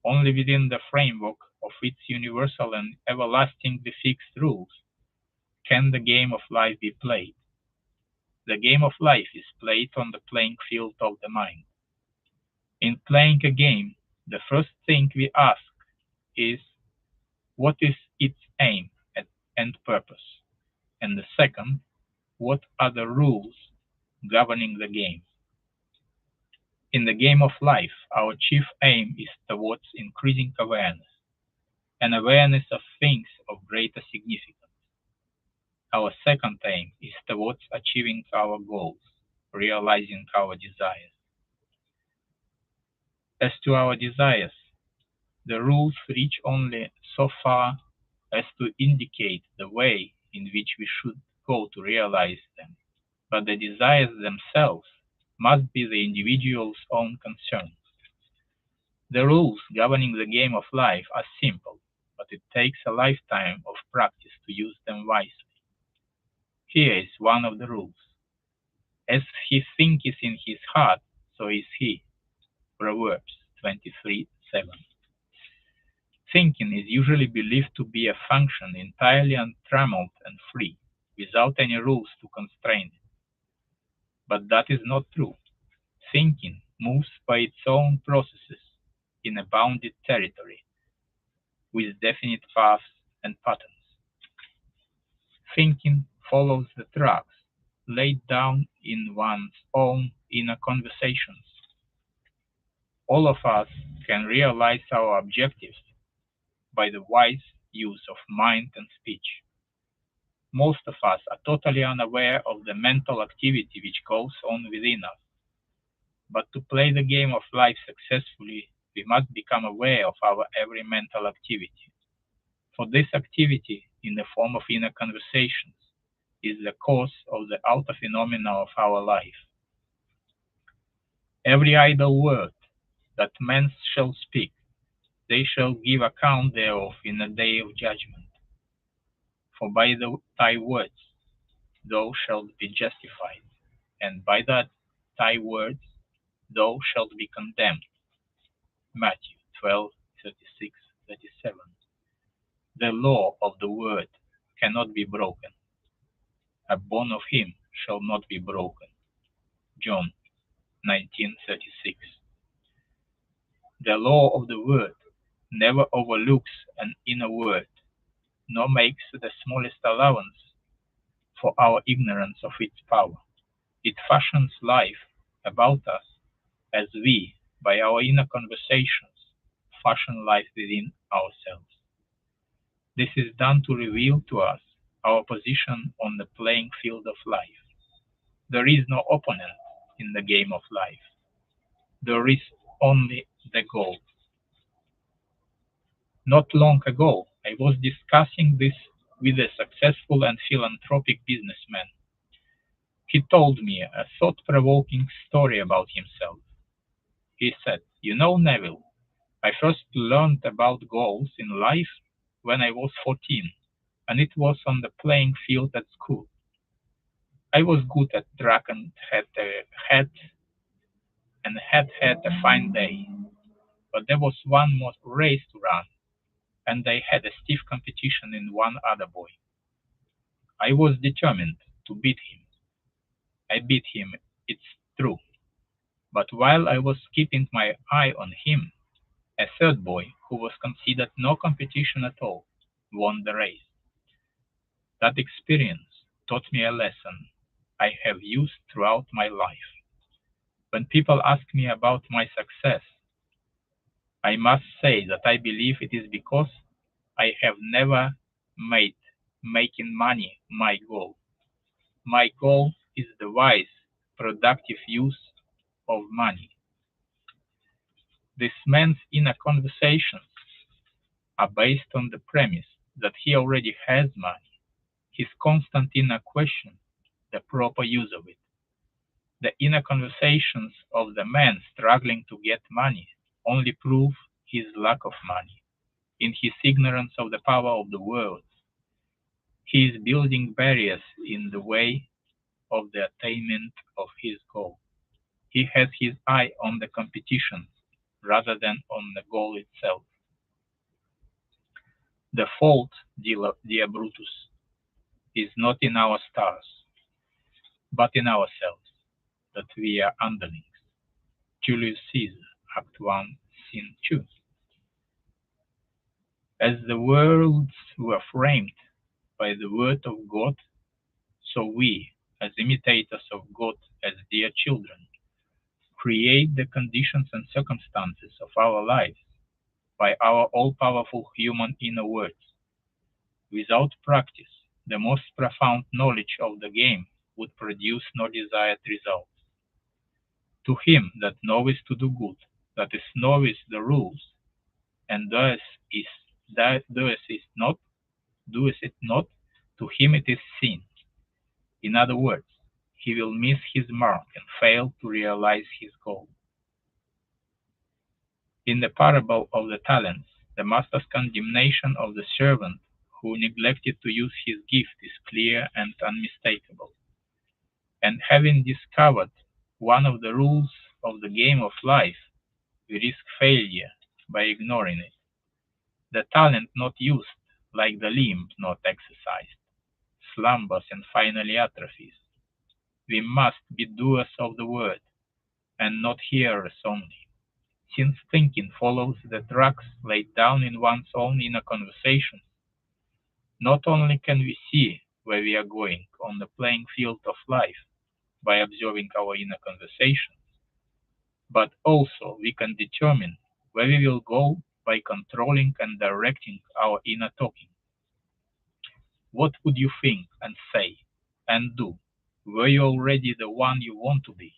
[SPEAKER 1] Only within the framework of its universal and everlastingly fixed rules can the game of life be played. The game of life is played on the playing field of the mind. In playing a game, the first thing we ask is what is its aim and purpose, and the second, what are the rules governing the game. In the game of life, our chief aim is towards increasing awareness, an awareness of things of greater significance. Our second aim is towards achieving our goals, realizing our desires. As to our desires, the rules reach only so far as to indicate the way in which we should go to realize them, but the desires themselves must be the individual's own concern. The rules governing the game of life are simple, but it takes a lifetime of practice to use them wisely. Here is one of the rules. As he thinketh in his heart, so is he. Proverbs 23:7. Thinking is usually believed to be a function entirely untrammeled and free, without any rules to constrain it. But that is not true. Thinking moves by its own processes in a bounded territory, with definite paths and patterns. Thinking follows the tracks laid down in one's own inner conversations. All of us can realize our objectives by the wise use of mind and speech. Most of us are totally unaware of the mental activity which goes on within us. But to play the game of life successfully, we must become aware of our every mental activity. For this activity, in the form of inner conversations, is the cause of the outer phenomena of our life. Every idle word that men shall speak, they shall give account thereof in the day of judgment. For by thy words thou shalt be justified, and by thy words thou shalt be condemned. Matthew 12:36-37. The law of the word cannot be broken. A bone of him shall not be broken. John 19:36. The law of the word never overlooks an inner word, nor makes the smallest allowance for our ignorance of its power. It fashions life about us as we, by our inner conversations, fashion life within ourselves. This is done to reveal to us our position on the playing field of life. There is no opponent in the game of life. There is only the goal. Not long ago, I was discussing this with a successful and philanthropic businessman. He told me a thought-provoking story about himself. He said, "You know, Neville, I first learned about goals in life when I was 14, and it was on the playing field at school. I was good at track had had a fine day, but there was one more race to run, and I had a stiff competition in one other boy. I was determined to beat him. I beat him, it's true, but while I was keeping my eye on him, a third boy, who was considered no competition at all, won the race. That experience taught me a lesson I have used throughout my life. When people ask me about my success, I must say that I believe it is because I have never made making money my goal. My goal is the wise, productive use of money. This man's inner conversations are based on the premise that he already has money. His constant inner question, the proper use of it. The inner conversations of the man struggling to get money only prove his lack of money. In his ignorance of the power of the world, he is building barriers in the way of the attainment of his goal. He has his eye on the competition rather than on the goal itself. The fault, dear Brutus, is not in our stars, but in ourselves, that we are underlings. Julius Caesar, Act 1, Scene 2. As the worlds were framed by the word of God, so we, as imitators of God, as dear children, create the conditions and circumstances of our lives by our all-powerful human inner words. Without practice, the most profound knowledge of the game would produce no desired result. To him that knoweth to do good, that is knoweth the rules, and doeth it not, to him it is sin. In other words, he will miss his mark and fail to realize his goal. In the parable of the talents, the master's condemnation of the servant who neglected to use his gift is clear and unmistakable. And having discovered one of the rules of the game of life, we risk failure by ignoring it. The talent not used, like the limb not exercised, slumbers and finally atrophies. We must be doers of the word, and not hearers only. Since thinking follows the tracks laid down in one's own inner conversation, not only can we see where we are going on the playing field of life by observing our inner conversations, but also we can determine where we will go by controlling and directing our inner talking. What would you think and say and do? Were you already the one you want to be?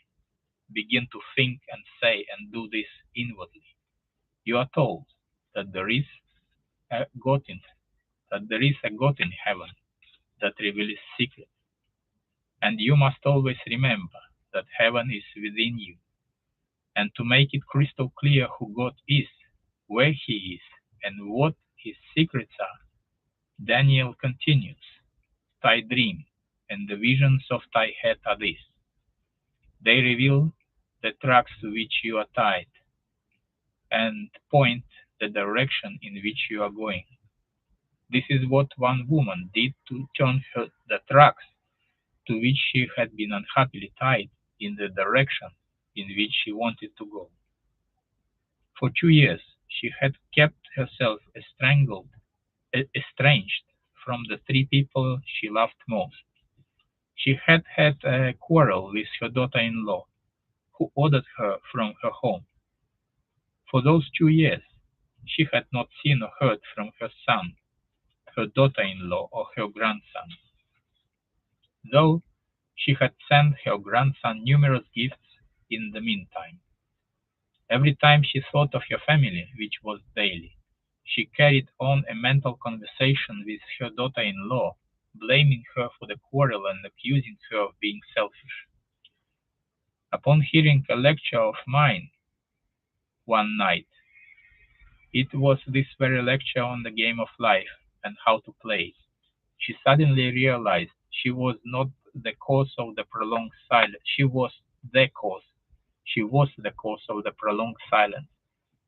[SPEAKER 1] Begin to think and say and do this inwardly. You are told that there is a God in heaven that reveals secrets, and you must always remember that heaven is within you. And to make it crystal clear who God is, where He is, and what His secrets are, Daniel continues, "Thy dream and the visions of thy head are these. They reveal the tracks to which you are tied, and point the direction in which you are going. This is what one woman did to turn the tracks to which she had been unhappily tied in the direction in which she wanted to go. For 2 years she had kept herself estranged from the three people she loved most. She had had a quarrel with her daughter-in-law, who ordered her from her home. For those 2 years she had not seen or heard from her son, her daughter-in-law, or her grandson, though she had sent her grandson numerous gifts in the meantime. Every time she thought of her family, which was daily, She carried on a mental conversation with her daughter-in-law, blaming her for the quarrel and accusing her of being selfish. Upon hearing a lecture of mine one night, it was this very lecture on the game of life and how to play, she suddenly realized she was not the cause of the prolonged silence. She was the cause. She was the cause of the prolonged silence,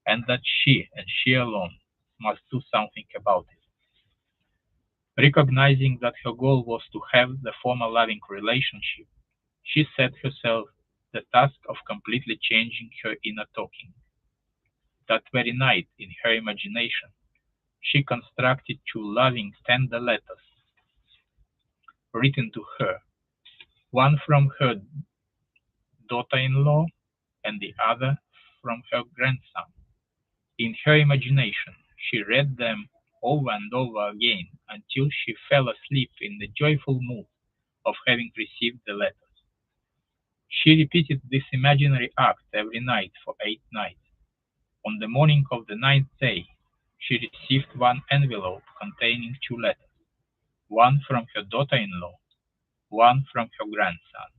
[SPEAKER 1] and that she, and she alone, must do something about it. Recognizing that her goal was to have the former loving relationship, she set herself the task of completely changing her inner talking. That very night, in her imagination, she constructed two loving, tender letters written to her, one from her daughter-in-law and the other from her grandson. In her imagination, she read them over and over again until she fell asleep in the joyful mood of having received the letters. She repeated this imaginary act every night for 8 nights. On the morning of the ninth day, she received one envelope containing two letters, one from her daughter-in-law, one from her grandson.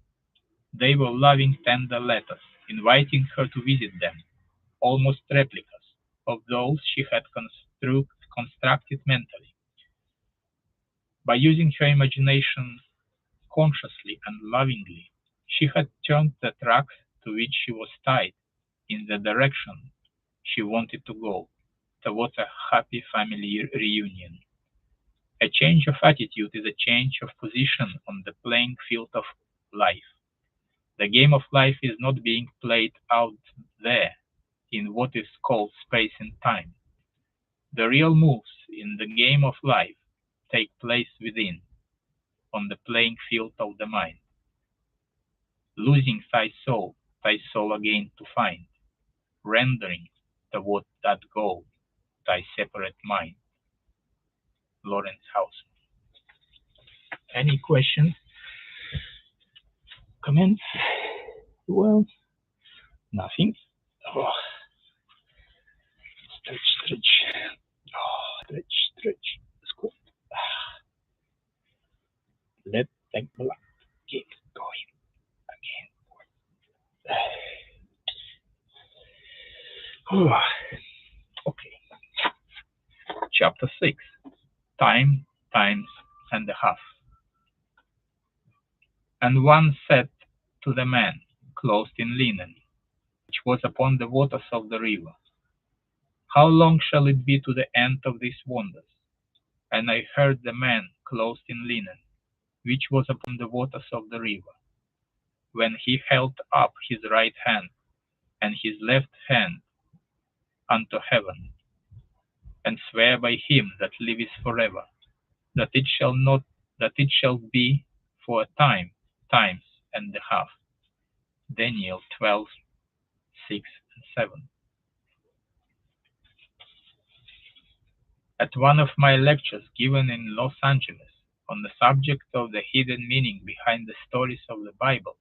[SPEAKER 1] They were loving, tender letters, inviting her to visit them, almost replicas of those she had constructed mentally. By using her imagination consciously and lovingly, she had turned the track to which she was tied in the direction she wanted to go, towards a happy family reunion. A change of attitude is a change of position on the playing field of life. The game of life is not being played out there in what is called space and time. The real moves in the game of life take place within, on the playing field of the mind. Losing thy soul again to find, rendering toward that goal thy separate mind. Lawrence House.
[SPEAKER 2] Any questions, comments? Well, nothing. Oh, stretch. Oh, stretch. Squat. Let the blood keep going again. Oh, okay.
[SPEAKER 1] Chapter 6. Time, Times, and a Half. And one said to the man, clothed in linen, which was upon the waters of the river, How long shall it be to the end of these wonders? And I heard the man clothed in linen, which was upon the waters of the river, when he held up his right hand and his left hand unto heaven, and swear by him that liveth forever, that it shall be for a time, times and a half. Daniel 12:6 and 7. At one of my lectures given in Los Angeles on the subject of the hidden meaning behind the stories of the Bible,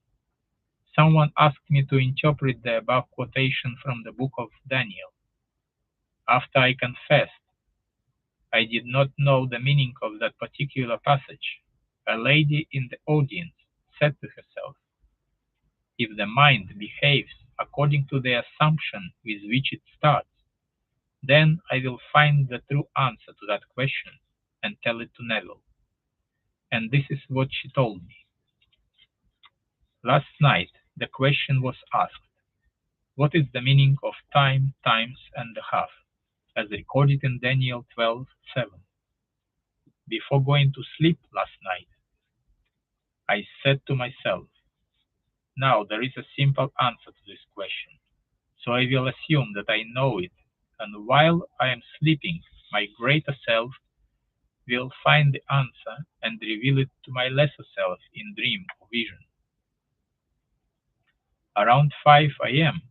[SPEAKER 1] someone asked me to interpret the above quotation from the book of Daniel. After I confessed I did not know the meaning of that particular passage, a lady in the audience said to herself, If the mind behaves according to the assumption with which it starts, then I will find the true answer to that question and tell it to Neville. And this is what she told me. Last night the question was asked, what is the meaning of time, times, and a half, as recorded in Daniel 12:7? Before going to sleep last night, I said to myself, now there is a simple answer to this question, so I will assume that I know it, and while I am sleeping, my greater self will find the answer and reveal it to my lesser self in dream or vision. Around 5 a.m.,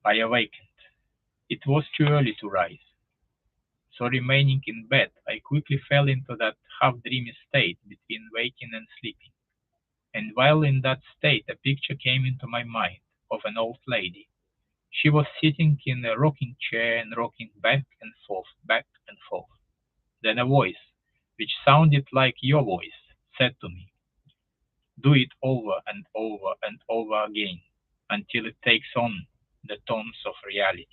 [SPEAKER 1] I awakened. It was too early to rise, so remaining in bed, I quickly fell into that half-dreamy state between waking and sleeping. And while in that state, a picture came into my mind of an old lady. She was sitting in a rocking chair and rocking back and forth, back and forth. Then a voice, which sounded like your voice, said to me, "Do it over and over and over again until it takes on the tones of reality."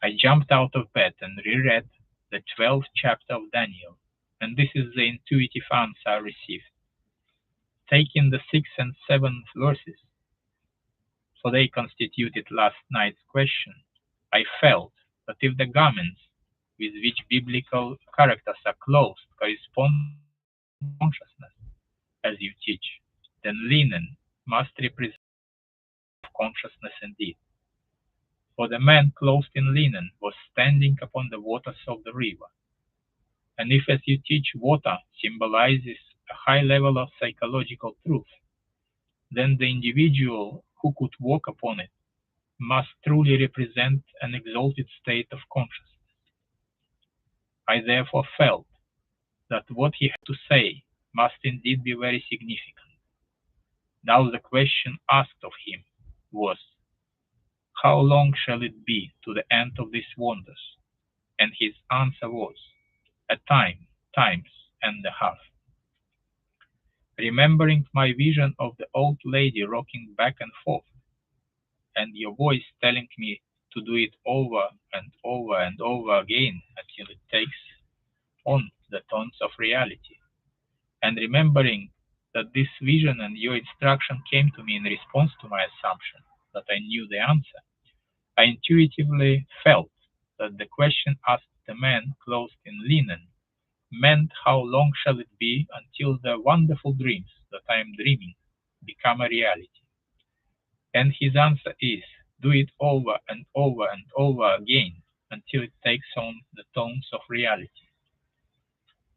[SPEAKER 1] I jumped out of bed and reread the 12th chapter of Daniel, and this is the intuitive answer I received. Taking the 6th and 7th verses, for they constituted last night's question, I felt that if the garments with which biblical characters are clothed correspond to consciousness, as you teach, then linen must represent consciousness indeed. For the man clothed in linen was standing upon the waters of the river. And if, as you teach, water symbolizes a high level of psychological truth, then the individual who could walk upon it must truly represent an exalted state of consciousness. I therefore felt that what he had to say must indeed be very significant. Now the question asked of him was, "How long shall it be to the end of these wonders?" And his answer was, "A time, times and a half." Remembering my vision of the old lady rocking back and forth, and your voice telling me to do it over and over and over again until it takes on the tones of reality, and remembering that this vision and your instruction came to me in response to my assumption that I knew the answer, I intuitively felt that the question asked the man clothed in linen meant how long shall it be until the wonderful dreams that I am dreaming become a reality. And his answer is, do it over and over and over again until it takes on the tones of reality.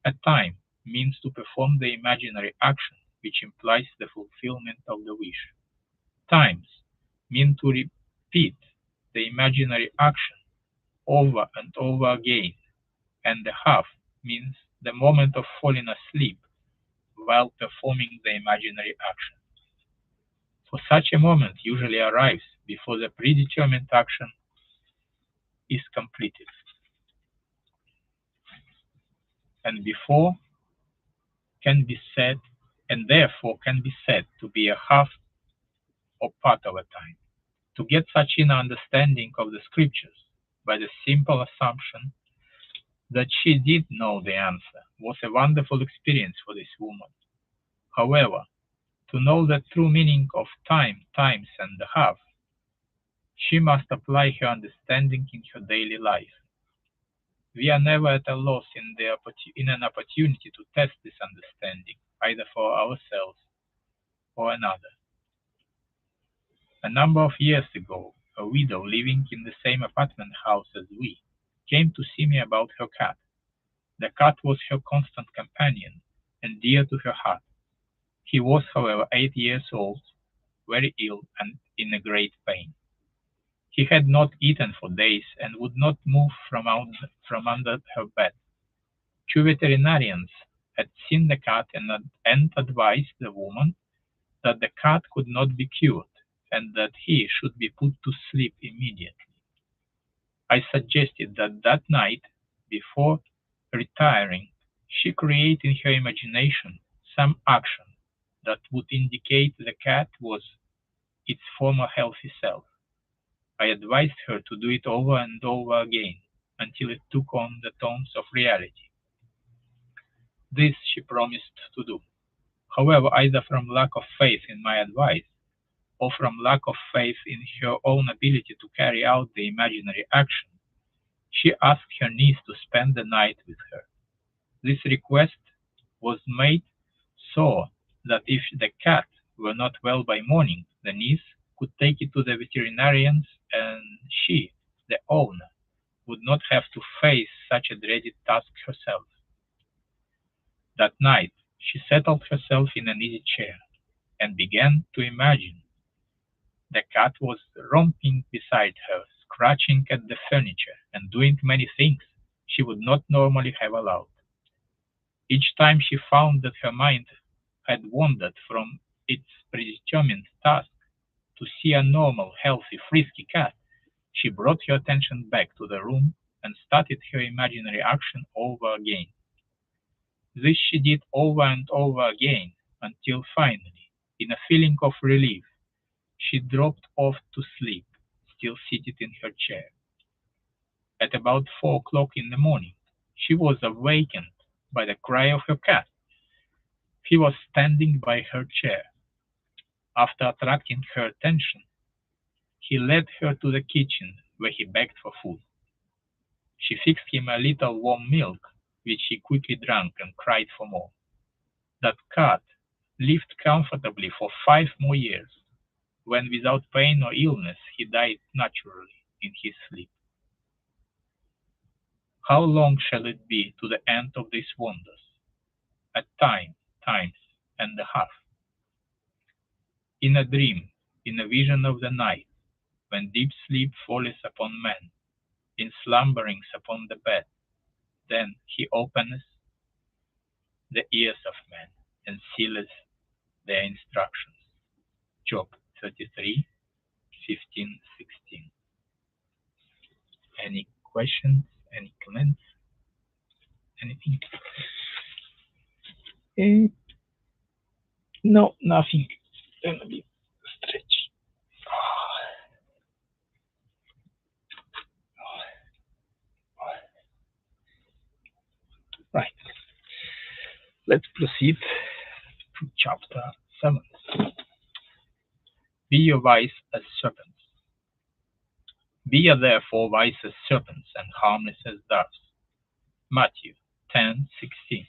[SPEAKER 1] A time means to perform the imaginary action which implies the fulfillment of the wish. Times mean to repeat the imaginary action over and over again, and the half means the moment of falling asleep while performing the imaginary action. For such a moment usually arrives before the predetermined action is completed, and before can be said, and therefore can be said to be a half or part of a time. To get such an understanding of the scriptures by the simple assumption that she did know the answer was a wonderful experience for this woman. However, to know the true meaning of time, times, and a half, she must apply her understanding in her daily life. We are never at a loss in an opportunity to test this understanding, either for ourselves or another. A number of years ago, a widow living in the same apartment house as we came to see me about her cat. The cat was her constant companion and dear to her heart. He was, however, 8 years old, very ill and in a great pain. He had not eaten for days and would not move from under her bed. Two veterinarians had seen the cat and advised the woman that the cat could not be cured and that he should be put to sleep immediately. I suggested that that night, before retiring, she create in her imagination some action that would indicate the cat was its former healthy self. I advised her to do it over and over again until it took on the tones of reality. This she promised to do. However, either from lack of faith in my advice or from lack of faith in her own ability to carry out the imaginary action, she asked her niece to spend the night with her. This request was made so that if the cat were not well by morning, the niece could take it to the veterinarians and she, the owner, would not have to face such a dreaded task herself. That night she settled herself in an easy chair and began to imagine. The cat was romping beside her, scratching at the furniture, and doing many things she would not normally have allowed. Each time she found that her mind had wandered from its predetermined task, to see a normal, healthy, frisky cat, she brought her attention back to the room and started her imaginary action over again. This she did over and over again until finally, in a feeling of relief, she dropped off to sleep, still seated in her chair. At about 4 o'clock in the morning, she was awakened by the cry of her cat. He was standing by her chair. After attracting her attention, he led her to the kitchen where he begged for food. She fixed him a little warm milk, which he quickly drank and cried for more. That cat lived comfortably for 5 more years, when without pain or illness he died naturally in his sleep. How long shall it be to the end of these wonders? A times and a half. In a dream, in a vision of the night, when deep sleep falleth upon man, in slumberings upon the bed, then he openeth the ears of men and sealeth their instructions. Job 33:15-16. Any questions? Any comments? Anything?
[SPEAKER 2] Eh, no, nothing. Gonna be stretch. Right. Let's proceed to chapter 7.
[SPEAKER 1] Be ye wise as serpents. Be ye therefore wise as serpents and harmless as doves. Matthew 10:16.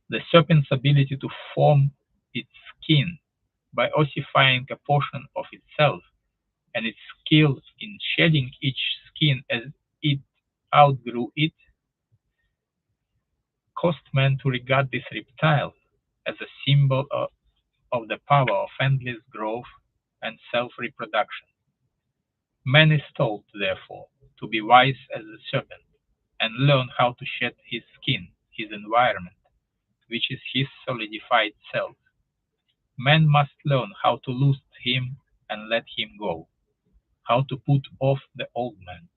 [SPEAKER 1] The serpent's ability to form its skin by ossifying a portion of itself, and its skill in shedding each skin as it outgrew it, caused men to regard this reptile as a symbol of the power of endless growth and self-reproduction. Man is told, therefore, to be wise as the serpent, and learn how to shed his skin, his environment, which is his solidified self. Man must learn how to loose him and let him go, how to put off the old man,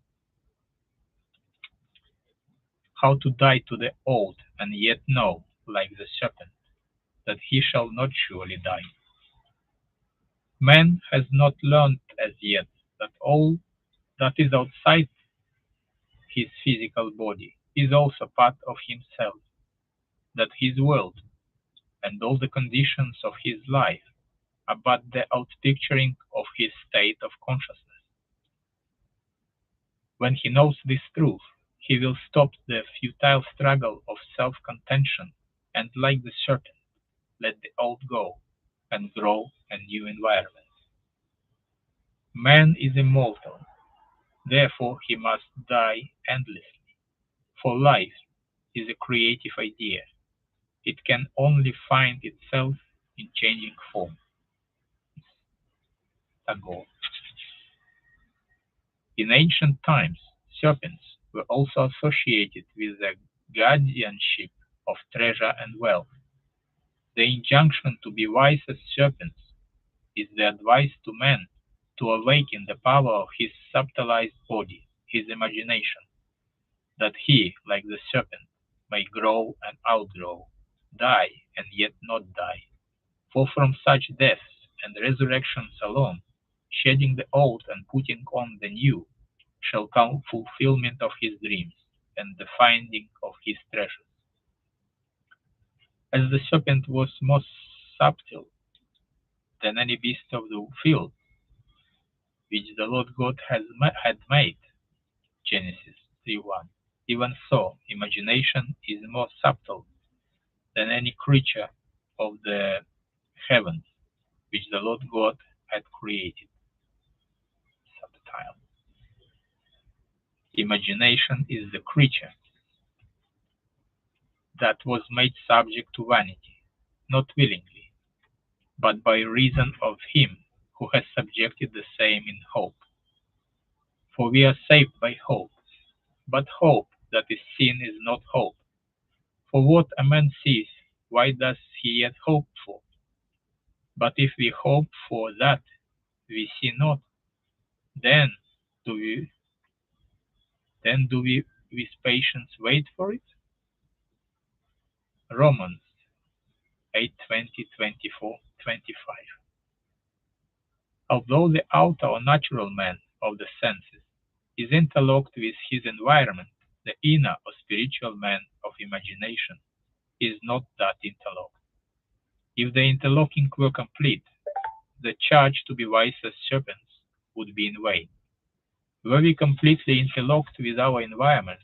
[SPEAKER 1] how to die to the old, and yet know, like the serpent, that he shall not surely die. Man has not learned as yet that all that is outside his physical body is also part of himself, that his world and all the conditions of his life are but the outpicturing of his state of consciousness. When he knows this truth, he will stop the futile struggle of self-contention and, like the serpent, let the old go and grow a new environment. Man is immortal, therefore he must die endlessly, for life is a creative idea. It can only find itself in changing form. Tagore. In ancient times, serpents were also associated with the guardianship of treasure and wealth. The injunction to be wise as serpents is the advice to man to awaken the power of his subtilized body, his imagination, that he, like the serpent, may grow and outgrow, die and yet not die. For from such deaths and resurrections alone, shedding the old and putting on the new, shall come fulfillment of his dreams and the finding of his treasures. As the serpent was more subtle than any beast of the field which the Lord God had made, Genesis 3:1. Even so, imagination is more subtle than any creature of the heavens which the Lord God had created. Subtile. Imagination is the creature that was made subject to vanity, not willingly, but by reason of him who has subjected the same in hope. For we are saved by hope, but hope that is seen is not hope. For what a man sees, why does he yet hope for? But if we hope for that we see not, then do we then do we with patience wait for it? Romans 8:20, 24, 25. Although the outer or natural man of the senses is interlocked with his environment, the inner or spiritual man of imagination is not that interlocked. If the interlocking were complete, the charge to be wise as serpents would be in vain. Were we completely interlocked with our environment,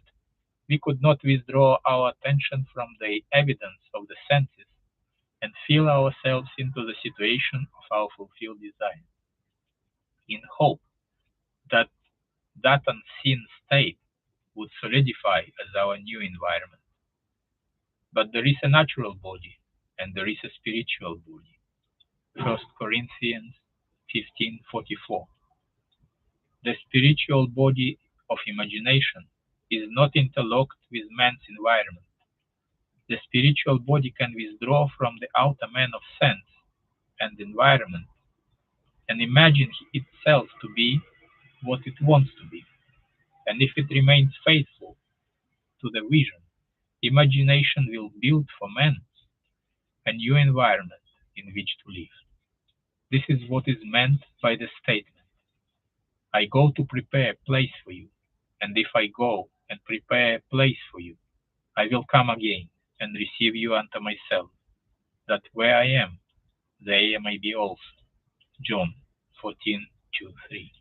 [SPEAKER 1] we could not withdraw our attention from the evidence of the senses and feel ourselves into the situation of our fulfilled desire, in hope that that unseen state would solidify as our new environment. But there is a natural body and there is a spiritual body. 1 Corinthians 15:44. The spiritual body of imagination is not interlocked with man's environment. The spiritual body can withdraw from the outer man of sense and environment and imagine itself to be what it wants to be. And if it remains faithful to the vision, imagination will build for man a new environment in which to live. This is what is meant by the statement, I go to prepare a place for you, and if I go and prepare a place for you, I will come again and receive you unto myself, that where I am, there may be also. John 14:2-3.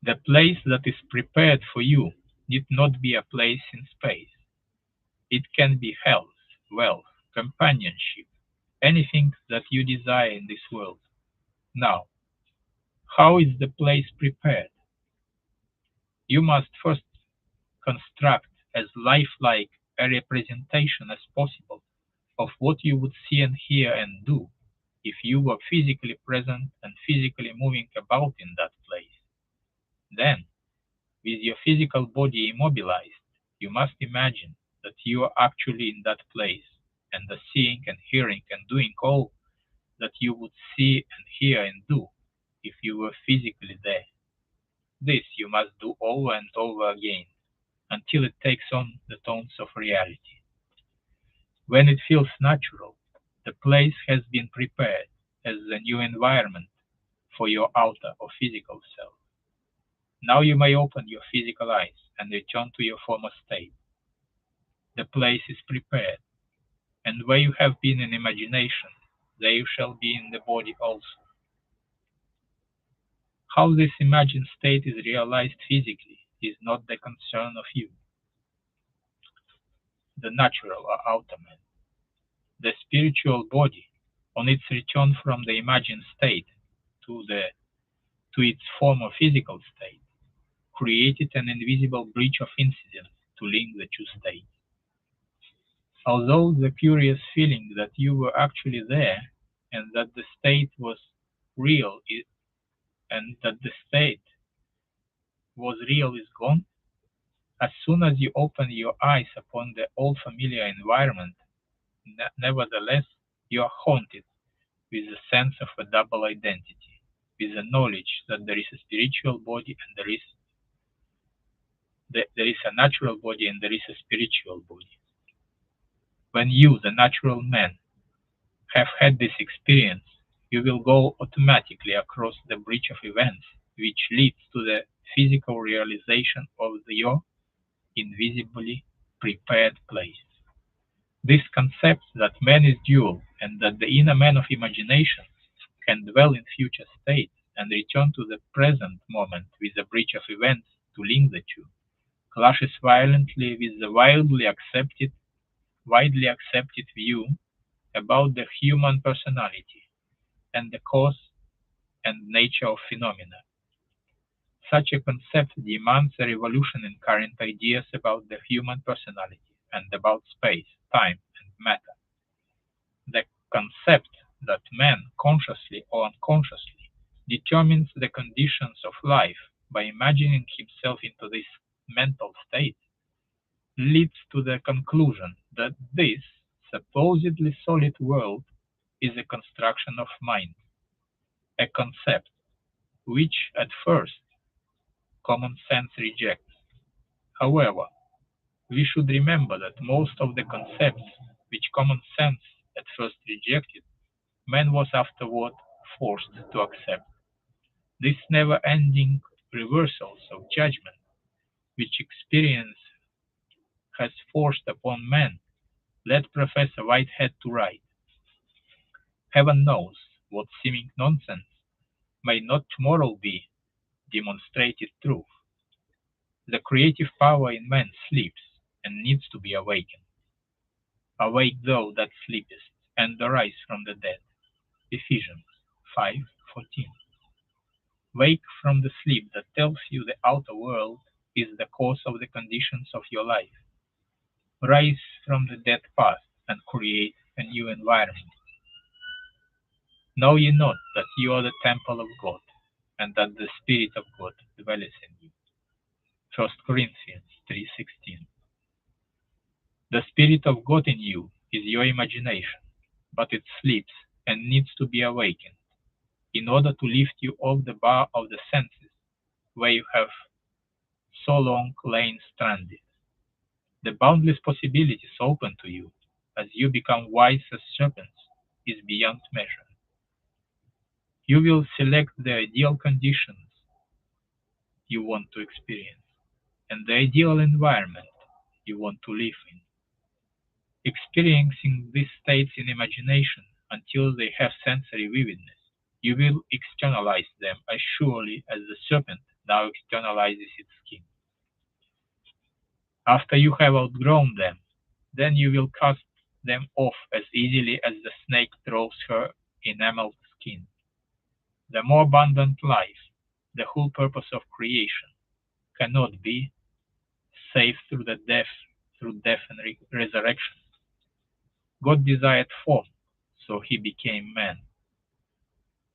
[SPEAKER 1] The place that is prepared for you need not be a place in space. It can be health, wealth, companionship, anything that you desire in this world. Now, how is the place prepared? You must first construct as lifelike a representation as possible of what you would see and hear and do if you were physically present and physically moving about in that place. Then, with your physical body immobilized, you must imagine that you are actually in that place and are seeing and hearing and doing all that you would see and hear and do if you were physically there. This you must do over and over again until it takes on the tones of reality. When it feels natural, the place has been prepared as a new environment for your outer or physical self. Now you may open your physical eyes and return to your former state. The place is prepared, and where you have been in imagination, there you shall be in the body also. How this imagined state is realized physically is not the concern of you, the natural or outer man. The spiritual body, on its return from the imagined state to to its former physical state, created an invisible bridge of incident to link the two states. Although the curious feeling that you were actually there and that the state was real and that the state was real is gone, as soon as you open your eyes upon the old familiar environment, nevertheless you are haunted with the sense of a double identity, with the knowledge that there is a spiritual body and there is a natural body and there is a spiritual body. When you, the natural man, have had this experience, you will go automatically across the bridge of events which leads to the physical realization of your invisibly prepared place. This concept that man is dual and that the inner man of imagination can dwell in future states and return to the present moment with a bridge of events to link the two, clashes violently with the widely accepted view about the human personality and the cause and nature of phenomena. Such a concept demands a revolution in current ideas about the human personality and about space, time, and matter. The concept that man, consciously or unconsciously, determines the conditions of life by imagining himself into this mental state leads to the conclusion that this supposedly solid world is a construction of mind, a concept which at first common sense rejects. However, we should remember that most of the concepts which common sense at first rejected, man was afterward forced to accept. These never-ending reversals of judgment which experience has forced upon man led Professor Whitehead to write, "Heaven knows what seeming nonsense may not tomorrow be demonstrated truth. The creative power in man sleeps and needs to be awakened. Awake thou that sleepest, and arise from the dead." Ephesians 5:14. Wake from the sleep that tells you the outer world is the cause of the conditions of your life. Rise from the dead past and create a new environment. Know ye not that you are the temple of God, and that the Spirit of God dwelleth in you? 1 Corinthians 3:16. The Spirit of God in you is your imagination, but it sleeps and needs to be awakened in order to lift you off the bar of the senses where you have so long lain stranded. The boundless possibilities open to you as you become wise as serpents is beyond measure. You will select the ideal conditions you want to experience and the ideal environment you want to live in. Experiencing these states in imagination until they have sensory vividness, you will externalize them as surely as the serpent now externalizes its skin. After you have outgrown them, then you will cast them off as easily as the snake throws her enameled skin. The more abundant life, the whole purpose of creation, cannot be saved through death and resurrection. God desired form, so he became man.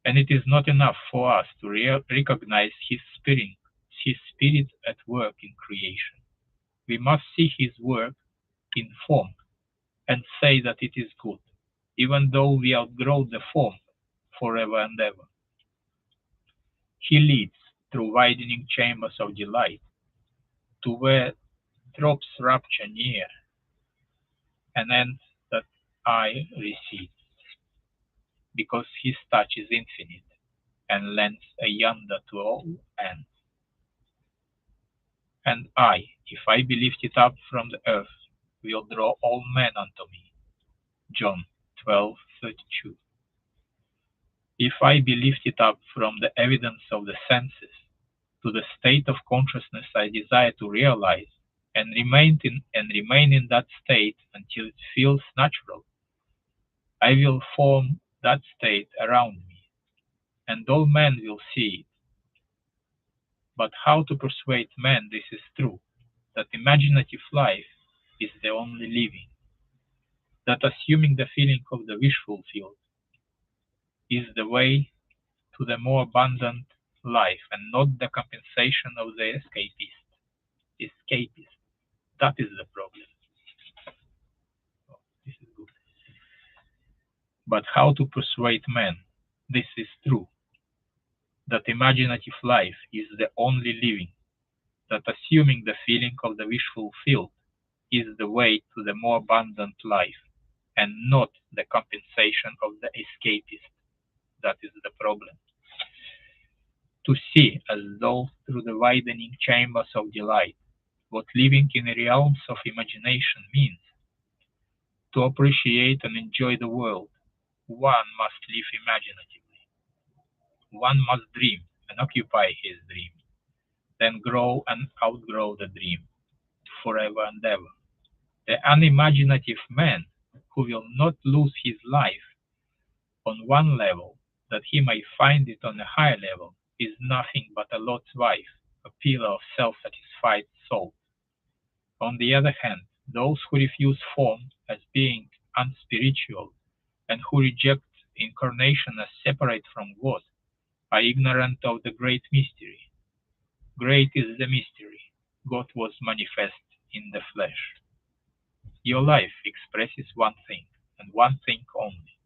[SPEAKER 1] And it is not enough for us to recognize his spirit at work in creation. We must see his work in form and say that it is good, even though we outgrow the form forever and ever. He leads through widening chambers of delight to where drops rapture near, and ends that eye recedes, because his touch is infinite and lends a yonder to all ends. And I, if I be lifted up from the earth, will draw all men unto me. John 12:32. If I be lifted up from the evidence of the senses to the state of consciousness I desire to realize, and remain in that state until it feels natural, I will form that state around me, and all men will see it. But how to persuade men this is true, that imaginative life is the only living, that assuming the feeling of the wish fulfilled is the way to the more abundant life, and not the compensation of the escapist. That is the problem. Oh, this is good. But how to persuade men this is true, that imaginative life is the only living, that assuming the feeling of the wish fulfilled is the way to the more abundant life, and not the compensation of the escapist. That is the problem. To see as though through the widening chambers of delight what living in realms of imagination means. To appreciate and enjoy the world, one must live imaginatively. One must dream and occupy his dream, then grow and outgrow the dream forever and ever. The unimaginative man who will not lose his life on one level that he may find it on a higher level is nothing but a Lot's wife, a pillar of self-satisfied soul. On the other hand, those who refuse form as being unspiritual and who reject incarnation as separate from God are ignorant of the great mystery. Great is the mystery. God was manifest in the flesh. Your life expresses one thing, and one thing only.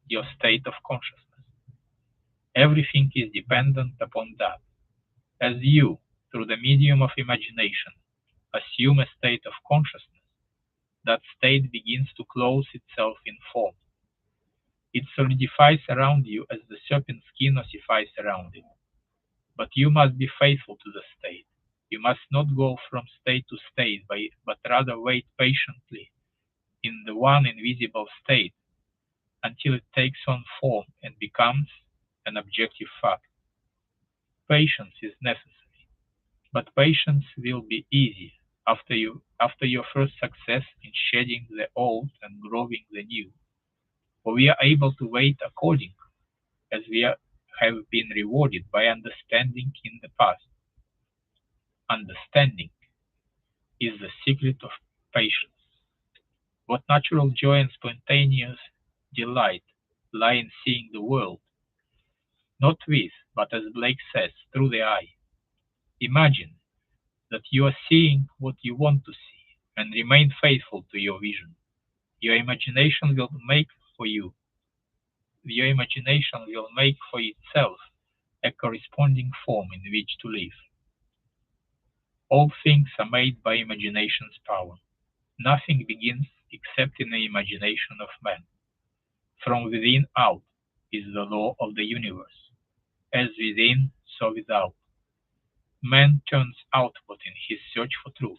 [SPEAKER 1] your state of consciousness. Everything is dependent upon that. As you, through the medium of imagination, assume a state of consciousness, that state begins to clothe itself in form. It solidifies around you as the serpent skin ossifies around it. But you must be faithful to the state. You must not go from state to state, but rather wait patiently in the one invisible state until it takes on form and becomes an objective fact. Patience is necessary, but patience will be easy after your first success in shedding the old and growing the new. For we are able to wait according as have been rewarded by understanding in the past. Understanding is the secret of patience. What natural joy and spontaneous delight lie in seeing the world, not with, but as Blake says, through the eye. Imagine that you are seeing what you want to see and remain faithful to your vision. Your imagination will make for you, your imagination will make for itself a corresponding form in which to live. All things are made by imagination's power. Nothing begins except in the imagination of man. From within out is the law of the universe. As within, so without. Man turns outward in his search for truth,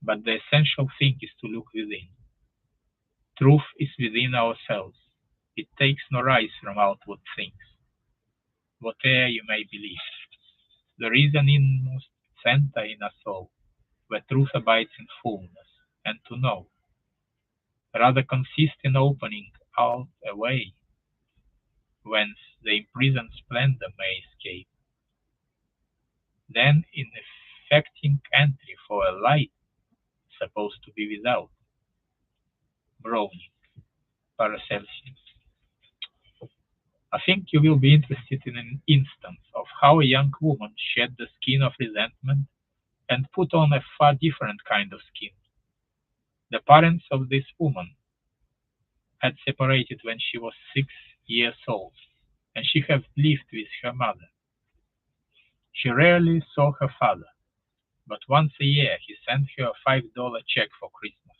[SPEAKER 1] but the essential thing is to look within. Truth is within ourselves. It takes no rise from outward things, whate'er you may believe. There is an inmost center in us all, where truth abides in fullness, and to know rather consists in opening out a way whence the imprisoned splendor may escape, than in effecting entry for a light supposed to be without. Browning, Paracelsus. I think you will be interested in an instance of how a young woman shed the skin of resentment and put on a far different kind of skin. The parents of this woman had separated when she was 6 years old, and she had lived with her mother. She rarely saw her father, but once a year he sent her a $5 check for Christmas.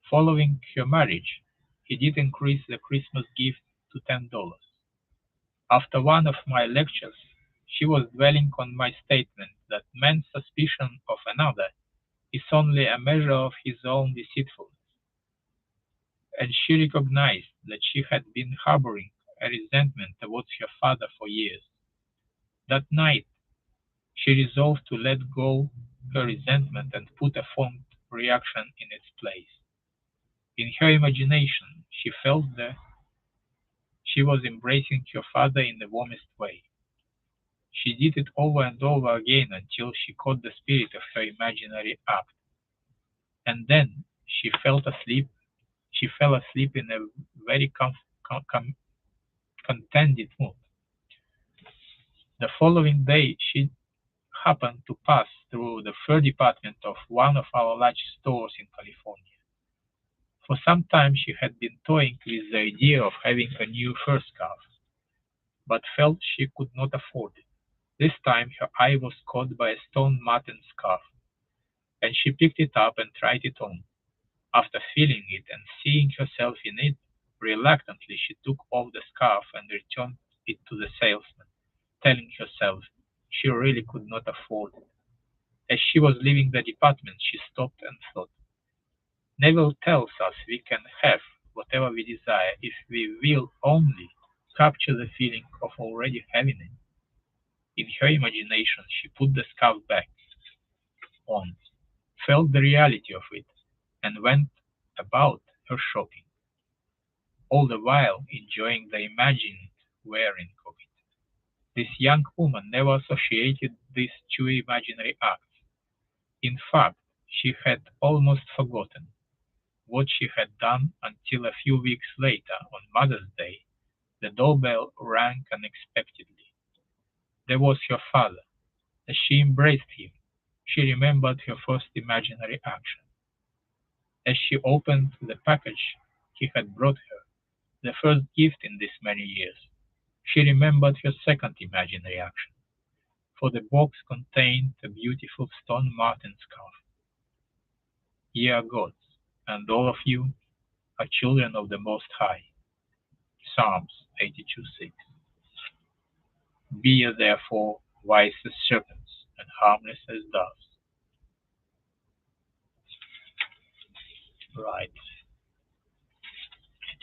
[SPEAKER 1] Following her marriage, he did increase the Christmas gift to $10. After one of my lectures, she was dwelling on my statement that man's suspicion of another is only a measure of his own deceitfulness, and she recognized that she had been harboring a resentment towards her father for years. That night, she resolved to let go her resentment and put a formed reaction in its place. In her imagination, she felt that she was embracing her father in the warmest way. She did it over and over again until she caught the spirit of her imaginary act, and then she fell asleep in a very contented mood. The following day she happened to pass through the fur department of one of our large stores in California. For some time she had been toying with the idea of having a new fur scarf, but felt she could not afford it. This time her eye was caught by a stone matten scarf, and she picked it up and tried it on. After feeling it and seeing herself in it, reluctantly she took off the scarf and returned it to the salesman, telling herself she really could not afford it. As she was leaving the department, she stopped and thought. Neville tells us we can have whatever we desire if we will only capture the feeling of already having it. In her imagination, she put the scarf back on, felt the reality of it, and went about her shopping, all the while enjoying the imagined wearing of it. This young woman never associated these two imaginary acts. In fact, she had almost forgotten what she had done until a few weeks later, on Mother's Day, the doorbell rang unexpectedly. There was her father. As she embraced him, she remembered her first imaginary action. As she opened the package he had brought her, the first gift in these many years, she remembered her second imaginary action, for the box contained a beautiful stone marten scarf. Ye are gods, and all of you are children of the Most High. Psalms 82:6. Be ye therefore wise as serpents and harmless as doves. Right.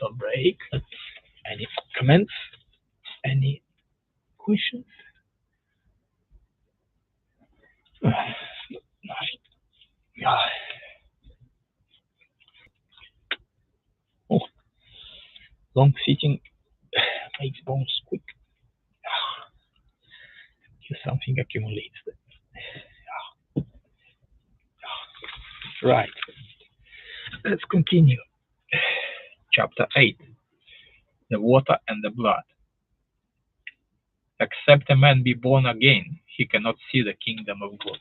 [SPEAKER 1] Little break. Any comments? Any questions? Yeah. Oh, long sitting makes bones quick. Here something accumulates. Right. Let's continue. Chapter 8. The water and the blood. Except a man be born again, he cannot see the kingdom of God.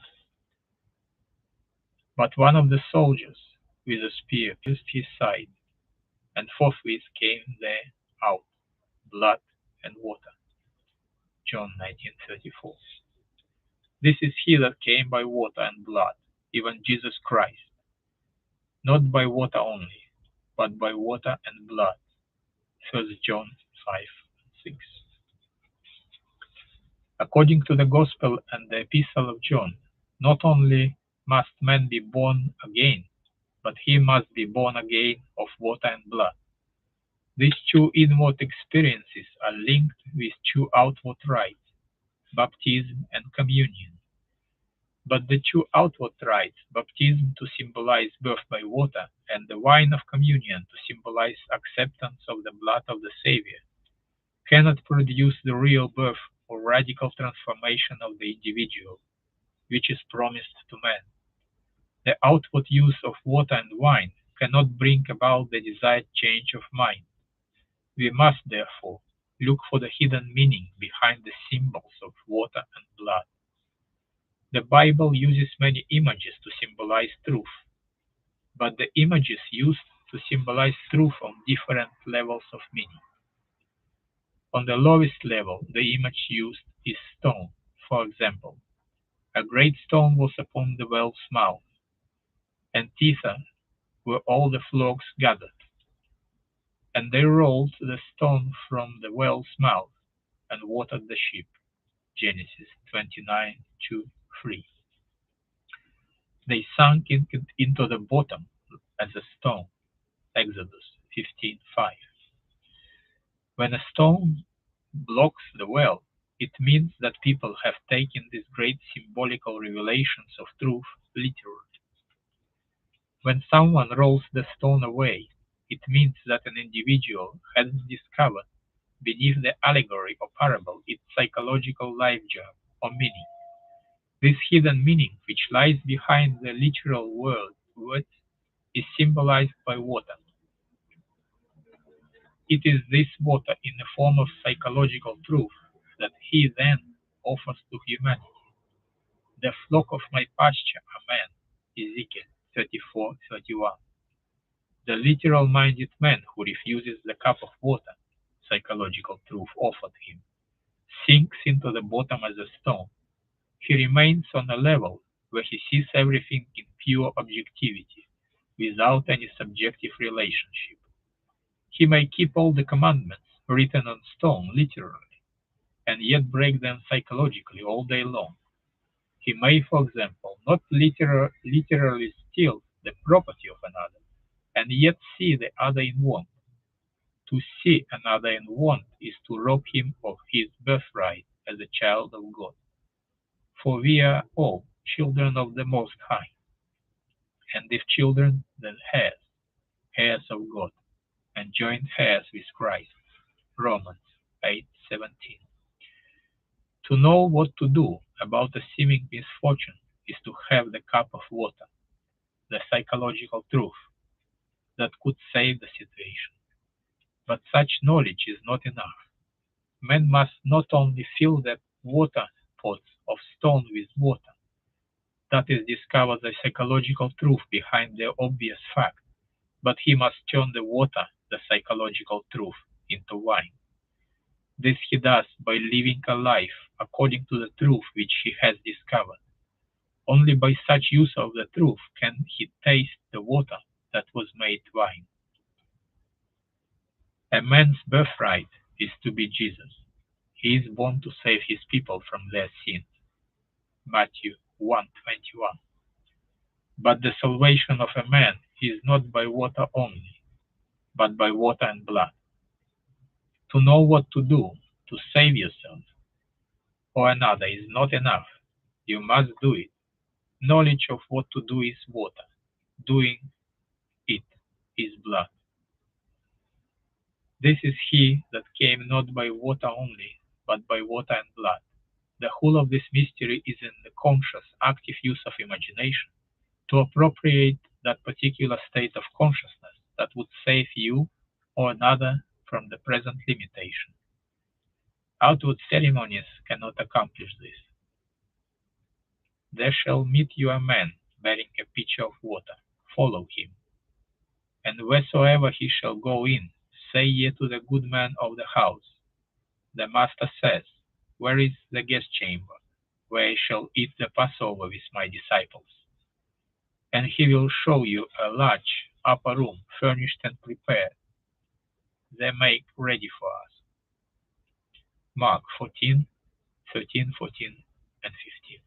[SPEAKER 1] But one of the soldiers with a spear pierced his side, and forthwith came there out blood and water. John 19:34. This is he that came by water and blood, even Jesus Christ, not by water only, but by water and blood. 1 John 5:6. According to the Gospel and the Epistle of John, not only must man be born again, but he must be born again of water and blood. These two inward experiences are linked with two outward rites, baptism and communion. But the two outward rites, baptism to symbolize birth by water, and the wine of communion to symbolize acceptance of the blood of the Savior, cannot produce the real birth or radical transformation of the individual, which is promised to man. The outward use of water and wine cannot bring about the desired change of mind. We must, therefore, look for the hidden meaning behind the symbols of water and blood. The Bible uses many images to symbolize truth, but the images used to symbolize truth on different levels of meaning. On the lowest level, the image used is stone. For example, a great stone was upon the well's mouth, and thither were all the flocks gathered. And they rolled the stone from the well's mouth and watered the sheep. Genesis 29:2-3. They sunk into the bottom as a stone. Exodus 15:5. When a stone blocks the well, it means that people have taken these great symbolical revelations of truth literally. When someone rolls the stone away, it means that an individual has discovered beneath the allegory or parable its psychological life germ or meaning. This hidden meaning, which lies behind the literal word, is symbolized by water. It is this water in the form of psychological truth that he then offers to humanity. The flock of my pasture are men. Ezekiel 34:31. The literal-minded man who refuses the cup of water, psychological truth offered him, sinks into the bottom as a stone. He remains on a level where he sees everything in pure objectivity, without any subjective relationship. He may keep all the commandments written on stone literally, and yet break them psychologically all day long. He may, for example, not literally steal the property of another, and yet see the other in want. To see another in want is to rob him of his birthright as a child of God. For we are all children of the Most High, and if children, then heirs, heirs of God, and joint heirs with Christ. Romans 8:17. To know what to do about a seeming misfortune is to have the cup of water, the psychological truth that could save the situation. But such knowledge is not enough. Men must not only fill the water pots of stone with water, that is, discover the psychological truth behind the obvious fact, but he must turn the water, the psychological truth, into wine. This he does by living a life according to the truth which he has discovered. Only by such use of the truth can he taste the water that was made wine. A man's birthright is to be Jesus. He is born to save his people from their sins. Matthew 1:21. But the salvation of a man is not by water only, but by water and blood. To know what to do to save yourself or another is not enough. You must do it. Knowledge of what to do is water. Doing it is blood. This is he that came not by water only, but by water and blood. The whole of this mystery is in the conscious, active use of imagination to appropriate that particular state of consciousness that would save you or another from the present limitation. Outward ceremonies cannot accomplish this. There shall meet you a man bearing a pitcher of water. Follow him. And wheresoever he shall go in, say ye to the good man of the house, the master says, where is the guest chamber, where I shall eat the Passover with my disciples? And he will show you a large upper room, furnished and prepared. They make ready for us. Mark 14:13, 14, and 15.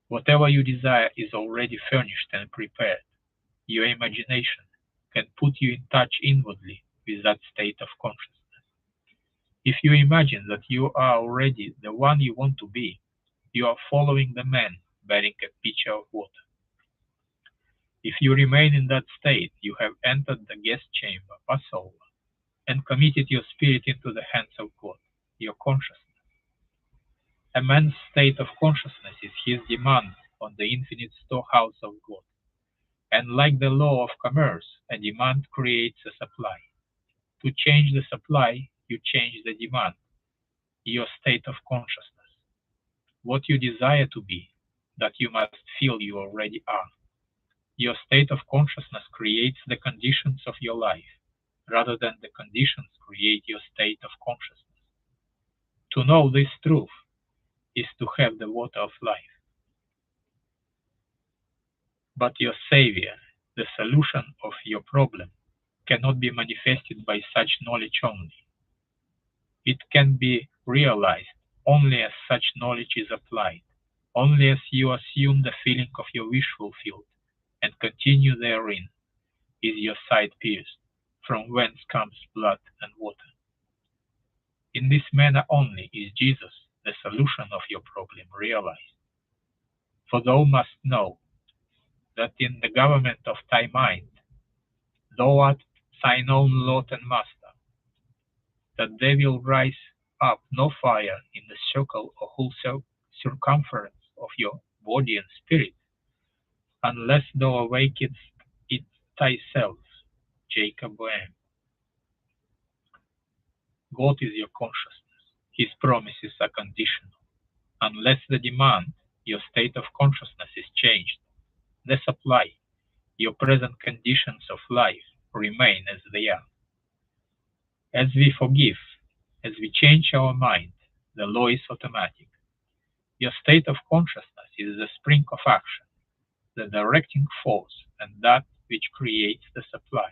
[SPEAKER 1] Whatever you desire is already furnished and prepared. Your imagination can put you in touch inwardly with that state of consciousness. If you imagine that you are already the one you want to be, you are following the man bearing a pitcher of water. If you remain in that state, you have entered the guest chamber, Passover, and committed your spirit into the hands of God, your consciousness. A man's state of consciousness is his demand on the infinite storehouse of God. And like the law of commerce, a demand creates a supply. To change the supply, you change the demand, your state of consciousness. What you desire to be, that you must feel you already are. Your state of consciousness creates the conditions of your life, rather than the conditions create your state of consciousness. To know this truth is to have the water of life. But your Savior, the solution of your problem, cannot be manifested by such knowledge only. It can be realized only as such knowledge is applied, only as you assume the feeling of your wish fulfilled, and continue therein, is your sight pierced, from whence comes blood and water. In this manner only is Jesus, the solution of your problem, realized. For thou must know that in the government of thy mind, thou art thine own Lord and Master, that there will rise up no fire in the circle or whole circumference of your body and spirit, unless thou awakest it thyself. Jacob M. God is your consciousness. His promises are conditional. Unless the demand, your state of consciousness is changed, the supply, your present conditions of life remain as they are. As we forgive, as we change our mind, the law is automatic. Your state of consciousness is the spring of action, the directing force, and that which creates the supply.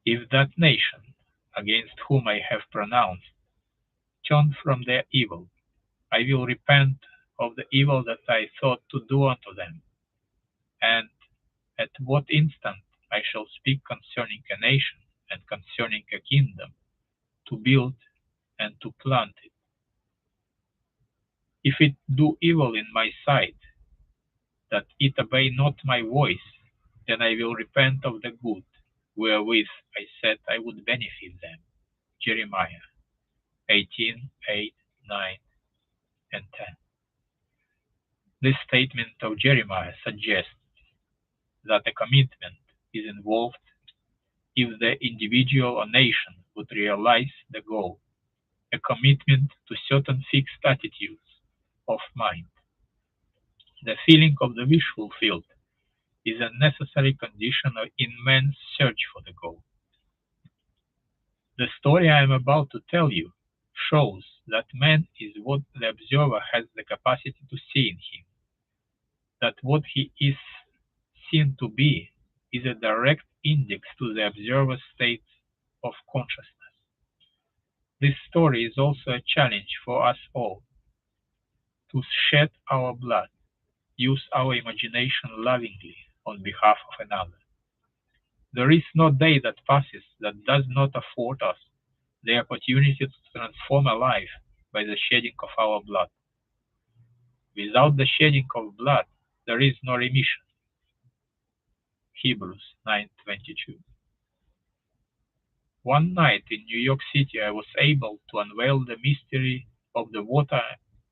[SPEAKER 1] If that nation, against whom I have pronounced, turn from their evil, I will repent of the evil that I thought to do unto them, and at what instant I shall speak concerning a nation and concerning a kingdom, to build and to plant it. If it do evil in my sight, that it obey not my voice, then I will repent of the good, wherewith I said I would benefit them. Jeremiah 18:8, 9, and 10. This statement of Jeremiah suggests that a commitment is involved if the individual or nation would realize the goal, a commitment to certain fixed attitudes of mind. The feeling of the wish fulfilled is a necessary condition in man's search for the goal. The story I am about to tell you shows that man is what the observer has the capacity to see in him, that what he is seen to be is a direct index to the observer's state of consciousness. This story is also a challenge for us all to shed our blood, use our imagination lovingly on behalf of another. There is no day that passes that does not afford us the opportunity to transform a life by the shedding of our blood. Without the shedding of blood, there is no remission. Hebrews 9:22. One night in New York City, I was able to unveil the mystery of the water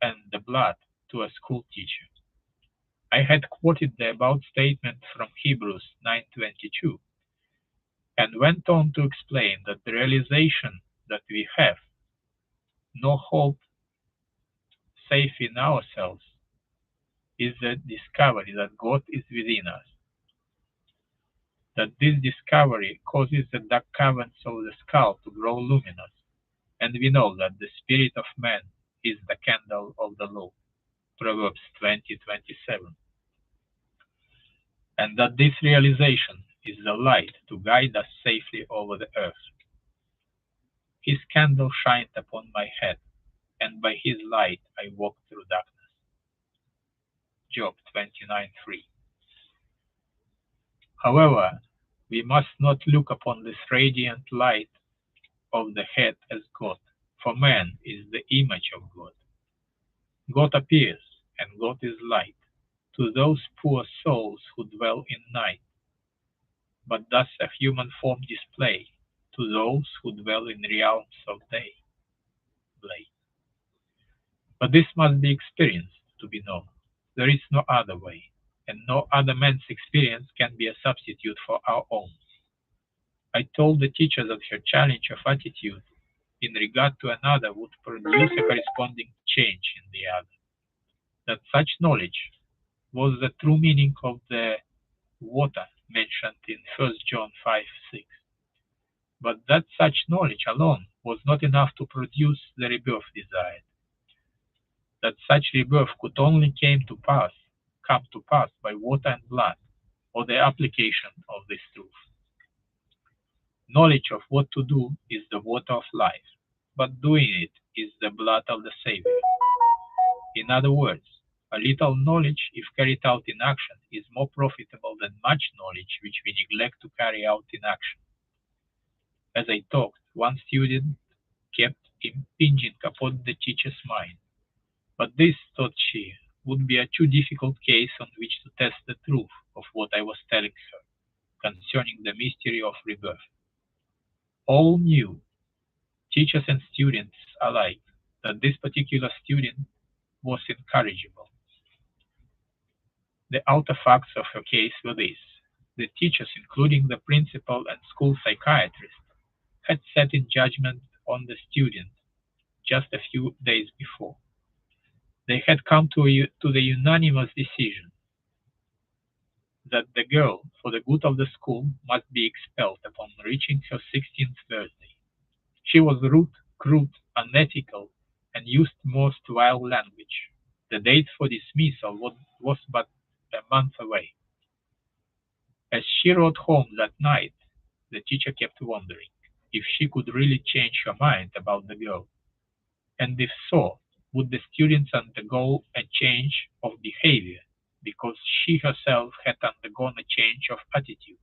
[SPEAKER 1] and the blood to a school teacher. I had quoted the about statement from Hebrews 9:22 and went on to explain that the realization that we have no hope save in ourselves is the discovery that God is within us, that this discovery causes the dark caverns of the skull to grow luminous, and we know that the spirit of man is the candle of the law, Proverbs 20:27, and that this realization is the light to guide us safely over the earth. His candle shined upon my head, and by his light I walked through darkness. Job 29:3. However, we must not look upon this radiant light of the head as God, for man is the image of God. God appears, and God is light, to those poor souls who dwell in night, but thus a human form display to those who dwell in realms of day. Blay. But this must be experienced to be known. There is no other way, and no other man's experience can be a substitute for our own. I told the teacher that her challenge of attitude in regard to another would produce a corresponding change in the other. That such knowledge was the true meaning of the water mentioned in 1 John 5:6. But that such knowledge alone was not enough to produce the rebirth desired. That such rebirth could only come to pass by water and blood, or the application of this truth. Knowledge of what to do is the water of life, but doing it is the blood of the Savior. In other words, a little knowledge, if carried out in action, is more profitable than much knowledge which we neglect to carry out in action. As I talked, one student kept impinging upon the teacher's mind, but this, thought she, would be a too difficult case on which to test the truth of what I was telling her concerning the mystery of rebirth. All knew, teachers and students alike, that this particular student was incorrigible. The outer facts of her case were these: the teachers, including the principal and school psychiatrist, had sat in judgment on the student just a few days before. They had come to the unanimous decision that the girl, for the good of the school, must be expelled upon reaching her 16th birthday. She was rude, crude, unethical, and used most vile language. The date for dismissal was but a month away. As she rode home that night, the teacher kept wondering if she could really change her mind about the girl, and if so, would the students undergo a change of behavior because she herself had undergone a change of attitude.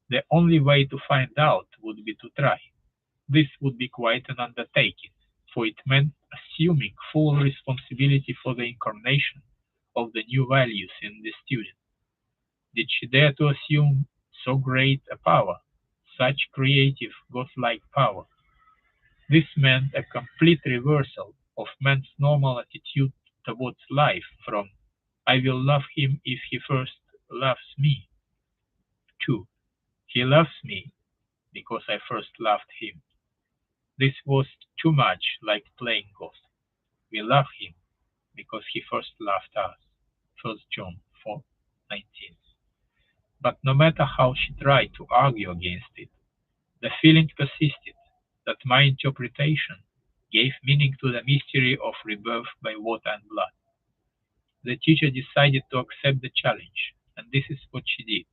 [SPEAKER 1] The only way to find out would be to try. This would be quite an undertaking, for it meant assuming full responsibility for the incarnation of the new values in the student. Did she dare to assume so great a power, such creative, godlike power? This meant a complete reversal of man's normal attitude towards life from "I will love him if he first loves me" to "he loves me because I first loved him." This was too much like playing ghost. We love him because he first loved us. 1 John 4:19. But no matter how she tried to argue against it, the feeling persisted that my interpretation gave meaning to the mystery of rebirth by water and blood. The teacher decided to accept the challenge, and this is what she did.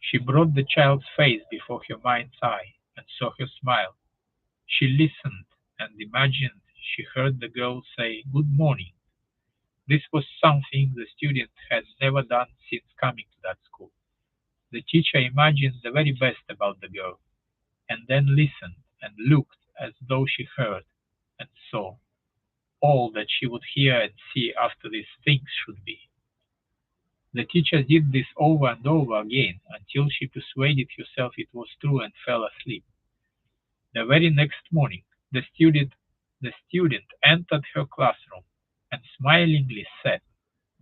[SPEAKER 1] She brought the child's face before her mind's eye and saw her smile. She listened and imagined she heard the girl say, "Good morning." This was something the student had never done since coming to that school. The teacher imagined the very best about the girl, and then listened and looked as though she heard and saw all that she would hear and see after these things should be. The teacher did this over and over again until she persuaded herself it was true and fell asleep. The very next morning, the student entered her classroom and smilingly said,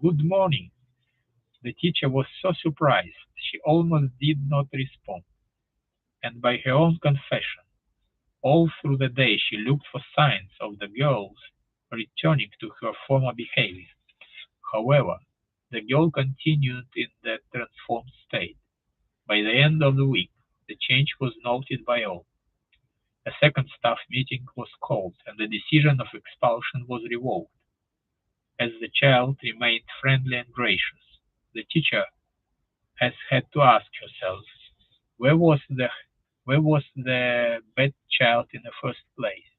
[SPEAKER 1] "Good morning." The teacher was so surprised she almost did not respond, and by her own confession, all through the day she looked for signs of the girl's returning to her former behavior. However, the girl continued in that transformed state. By the end of the week, the change was noted by all. A second staff meeting was called, and the decision of expulsion was revoked. As the child remained friendly and gracious, the teacher has had to ask herself, where was the where was the bad child in the first place?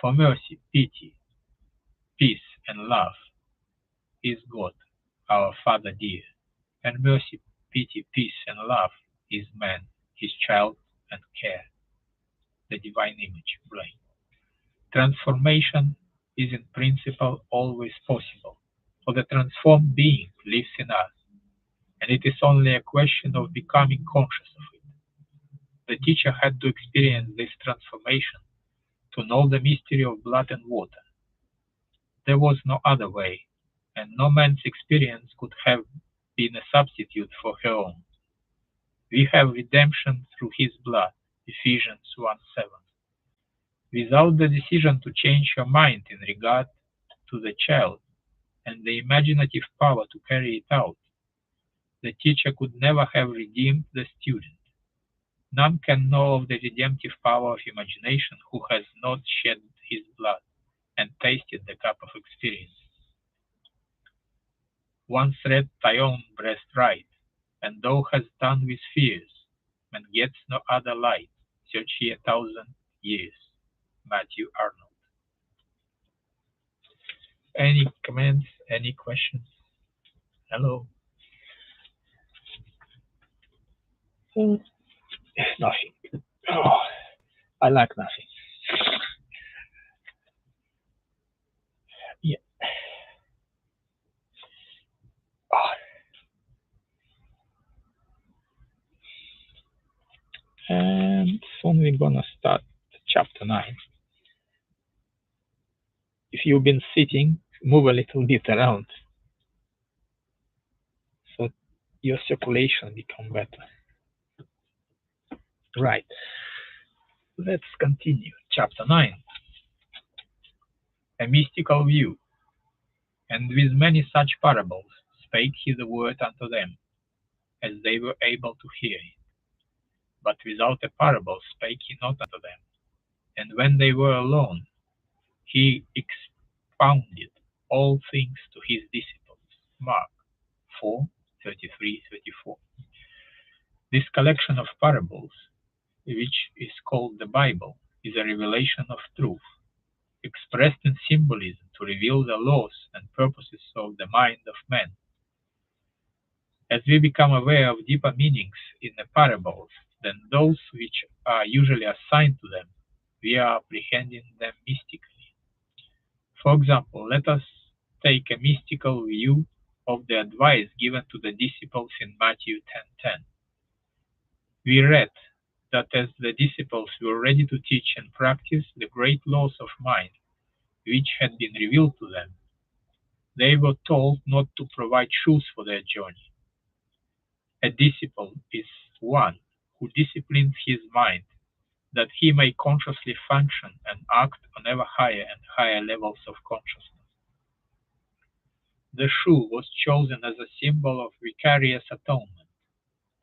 [SPEAKER 1] For mercy, pity, peace, and love is God, our Father dear, and mercy, pity, peace, and love is man, his child and care, the divine image brain. Transformation is in principle always possible, for the transformed being lives in us, and it is only a question of becoming conscious of it. The teacher had to experience this transformation to know the mystery of blood and water. There was no other way, and no man's experience could have been a substitute for her own. We have redemption through his blood, Ephesians 1:7. Without the decision to change her mind in regard to the child and the imaginative power to carry it out, the teacher could never have redeemed the student. None can know of the redemptive power of imagination who has not shed his blood and tasted the cup of experience. Once read thy own breast right, and thou hast done with fears, and gets no other light, search ye 1,000 years. Matthew Arnold. Any comments? Any questions? Hello?
[SPEAKER 2] Mm, Nothing. Oh, I like nothing. Yeah. Ah, and soon we're gonna start chapter 9. If you've been sitting, move a little bit around so your circulation become better. Right. Let's continue. Chapter 9. A mystical view. And with many such parables spake he the word unto them, as they were able to hear it. But without a parable spake he not unto them. And when they were alone, he expounded all things to his disciples. Mark 4:33-34. This collection of parables, which is called the Bible, is a revelation of truth, expressed in symbolism to reveal the laws and purposes of the mind of man. As we become aware of deeper meanings in the parables than those which are usually assigned to them, we are apprehending them mystically. For example, let us take a mystical view of the advice given to the disciples in Matthew 10:10. We read that as the disciples were ready to teach and practice the great laws of mind which had been revealed to them, they were told not to provide shoes for their journey. A disciple is one who disciplines his mind that he may consciously function and act on ever higher and higher levels of consciousness.
[SPEAKER 1] The shoe was chosen as a symbol of vicarious atonement,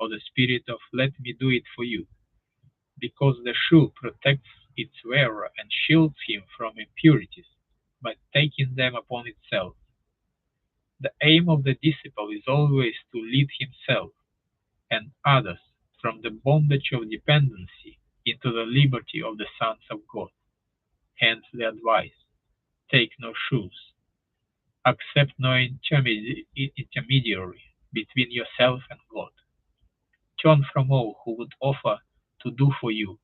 [SPEAKER 1] or the spirit of "let me do it for you," because the shoe protects its wearer and shields him from impurities by taking them upon itself. The aim of the disciple is always to lead himself and others from the bondage of dependency into the liberty of the sons of God. Hence the advice: take no shoes, accept no intermediary between yourself and God. Turn from all who would offer to do for you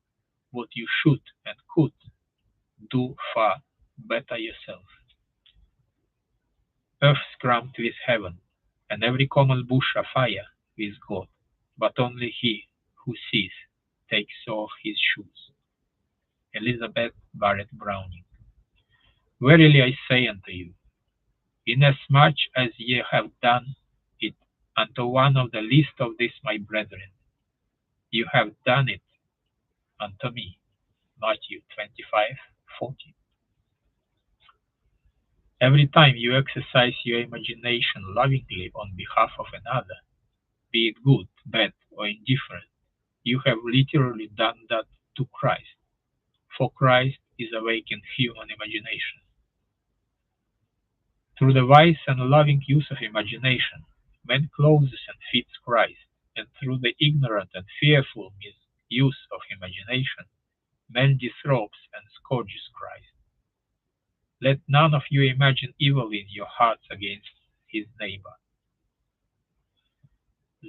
[SPEAKER 1] what you should and could do far better yourself. Earth's cramped with heaven, and every common bush afire with God, but only he who sees takes off his shoes. Elizabeth Barrett Browning. Verily I say unto you, inasmuch as ye have done it unto one of the least of these my brethren, you have done it unto me. Matthew 25:40. Every time you exercise your imagination lovingly on behalf of another, be it good, bad, or indifferent, you have literally done that to Christ, for Christ is awake in human imagination. Through the wise and loving use of imagination, man clothes and fits Christ, and through the ignorant and fearful misuse of imagination, man disrobes and scourges Christ. Let none of you imagine evil in your hearts against his neighbor.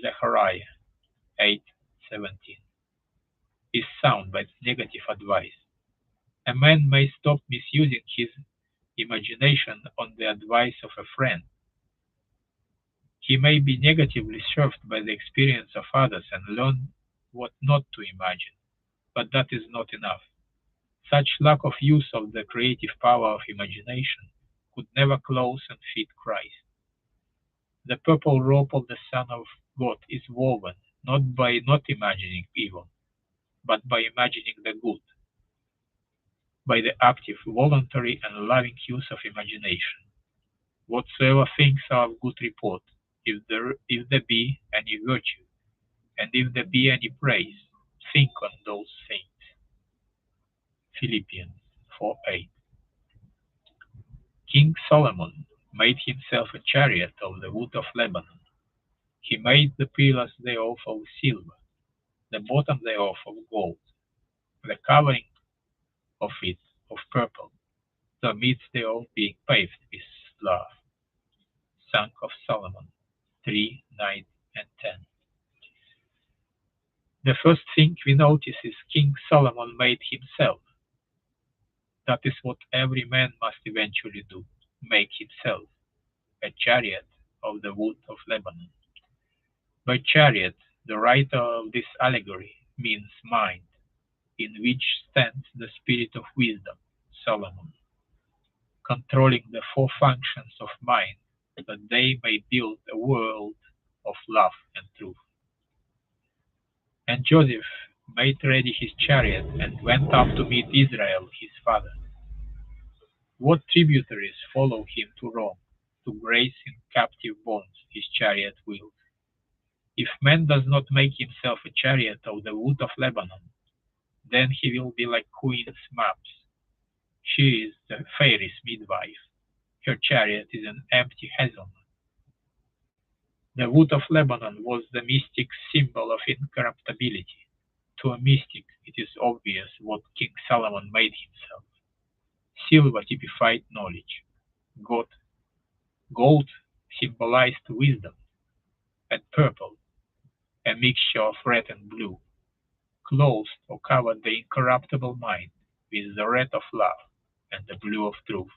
[SPEAKER 1] Zechariah 8:17 is sound but negative advice. A man may stop misusing his imagination on the advice of a friend. He may be negatively served by the experience of others and learn what not to imagine, but that is not enough. Such lack of use of the creative power of imagination could never clothe and fit Christ. The purple robe of the Son of God is woven not by not imagining evil, but by imagining the good, by the active, voluntary, and loving use of imagination. Whatsoever things are of good report, if there be any virtue, and if there be any praise, think on those things. Philippians 4:8. King Solomon made himself a chariot of the wood of Lebanon. He made the pillars thereof of silver, the bottom thereof of gold, the covering of it of purple, the midst thereof being paved with love. Song of Solomon 3:9 and 10. The first thing we notice is King Solomon made himself. That is what every man must eventually do, make himself a chariot of the wood of Lebanon. By chariot, the writer of this allegory means mind, in which stands the spirit of wisdom, Solomon, controlling the four functions of mind, that they may build a world of love and truth. And Joseph made ready his chariot and went up to meet Israel his father. What tributaries follow him to Rome, to grace in captive bonds his chariot wheels? If man does not make himself a chariot of the wood of Lebanon, then he will be like Queen Mabs. She is the fairy's midwife. Her chariot is an empty hazelnut. The wood of Lebanon was the mystic symbol of incorruptibility. To a mystic, it is obvious what King Solomon made himself. Silver typified knowledge. Gold symbolized wisdom. And purple, a mixture of red and blue, clothed or covered the incorruptible mind with the red of love and the blue of truth.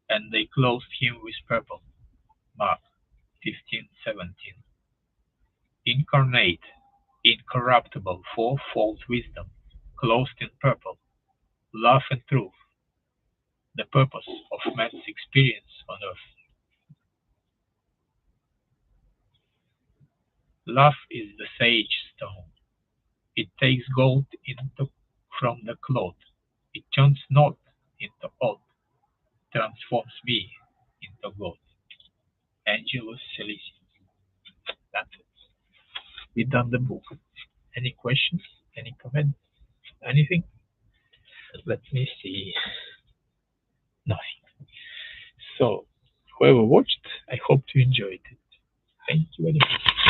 [SPEAKER 1] And they clothed him with purple. Mark 15:17. Incarnate, incorruptible, fourfold wisdom, clothed in purple, love and truth, the purpose of man's experience on earth. Love is the sage stone. It takes gold from the cloth. It turns not into old, transforms me of God. Angelus Silesi. That's it. We done the book. Any questions? Any comments? Anything? Let me see. Nothing. So, whoever watched, I hope you enjoyed it. Thank you very much.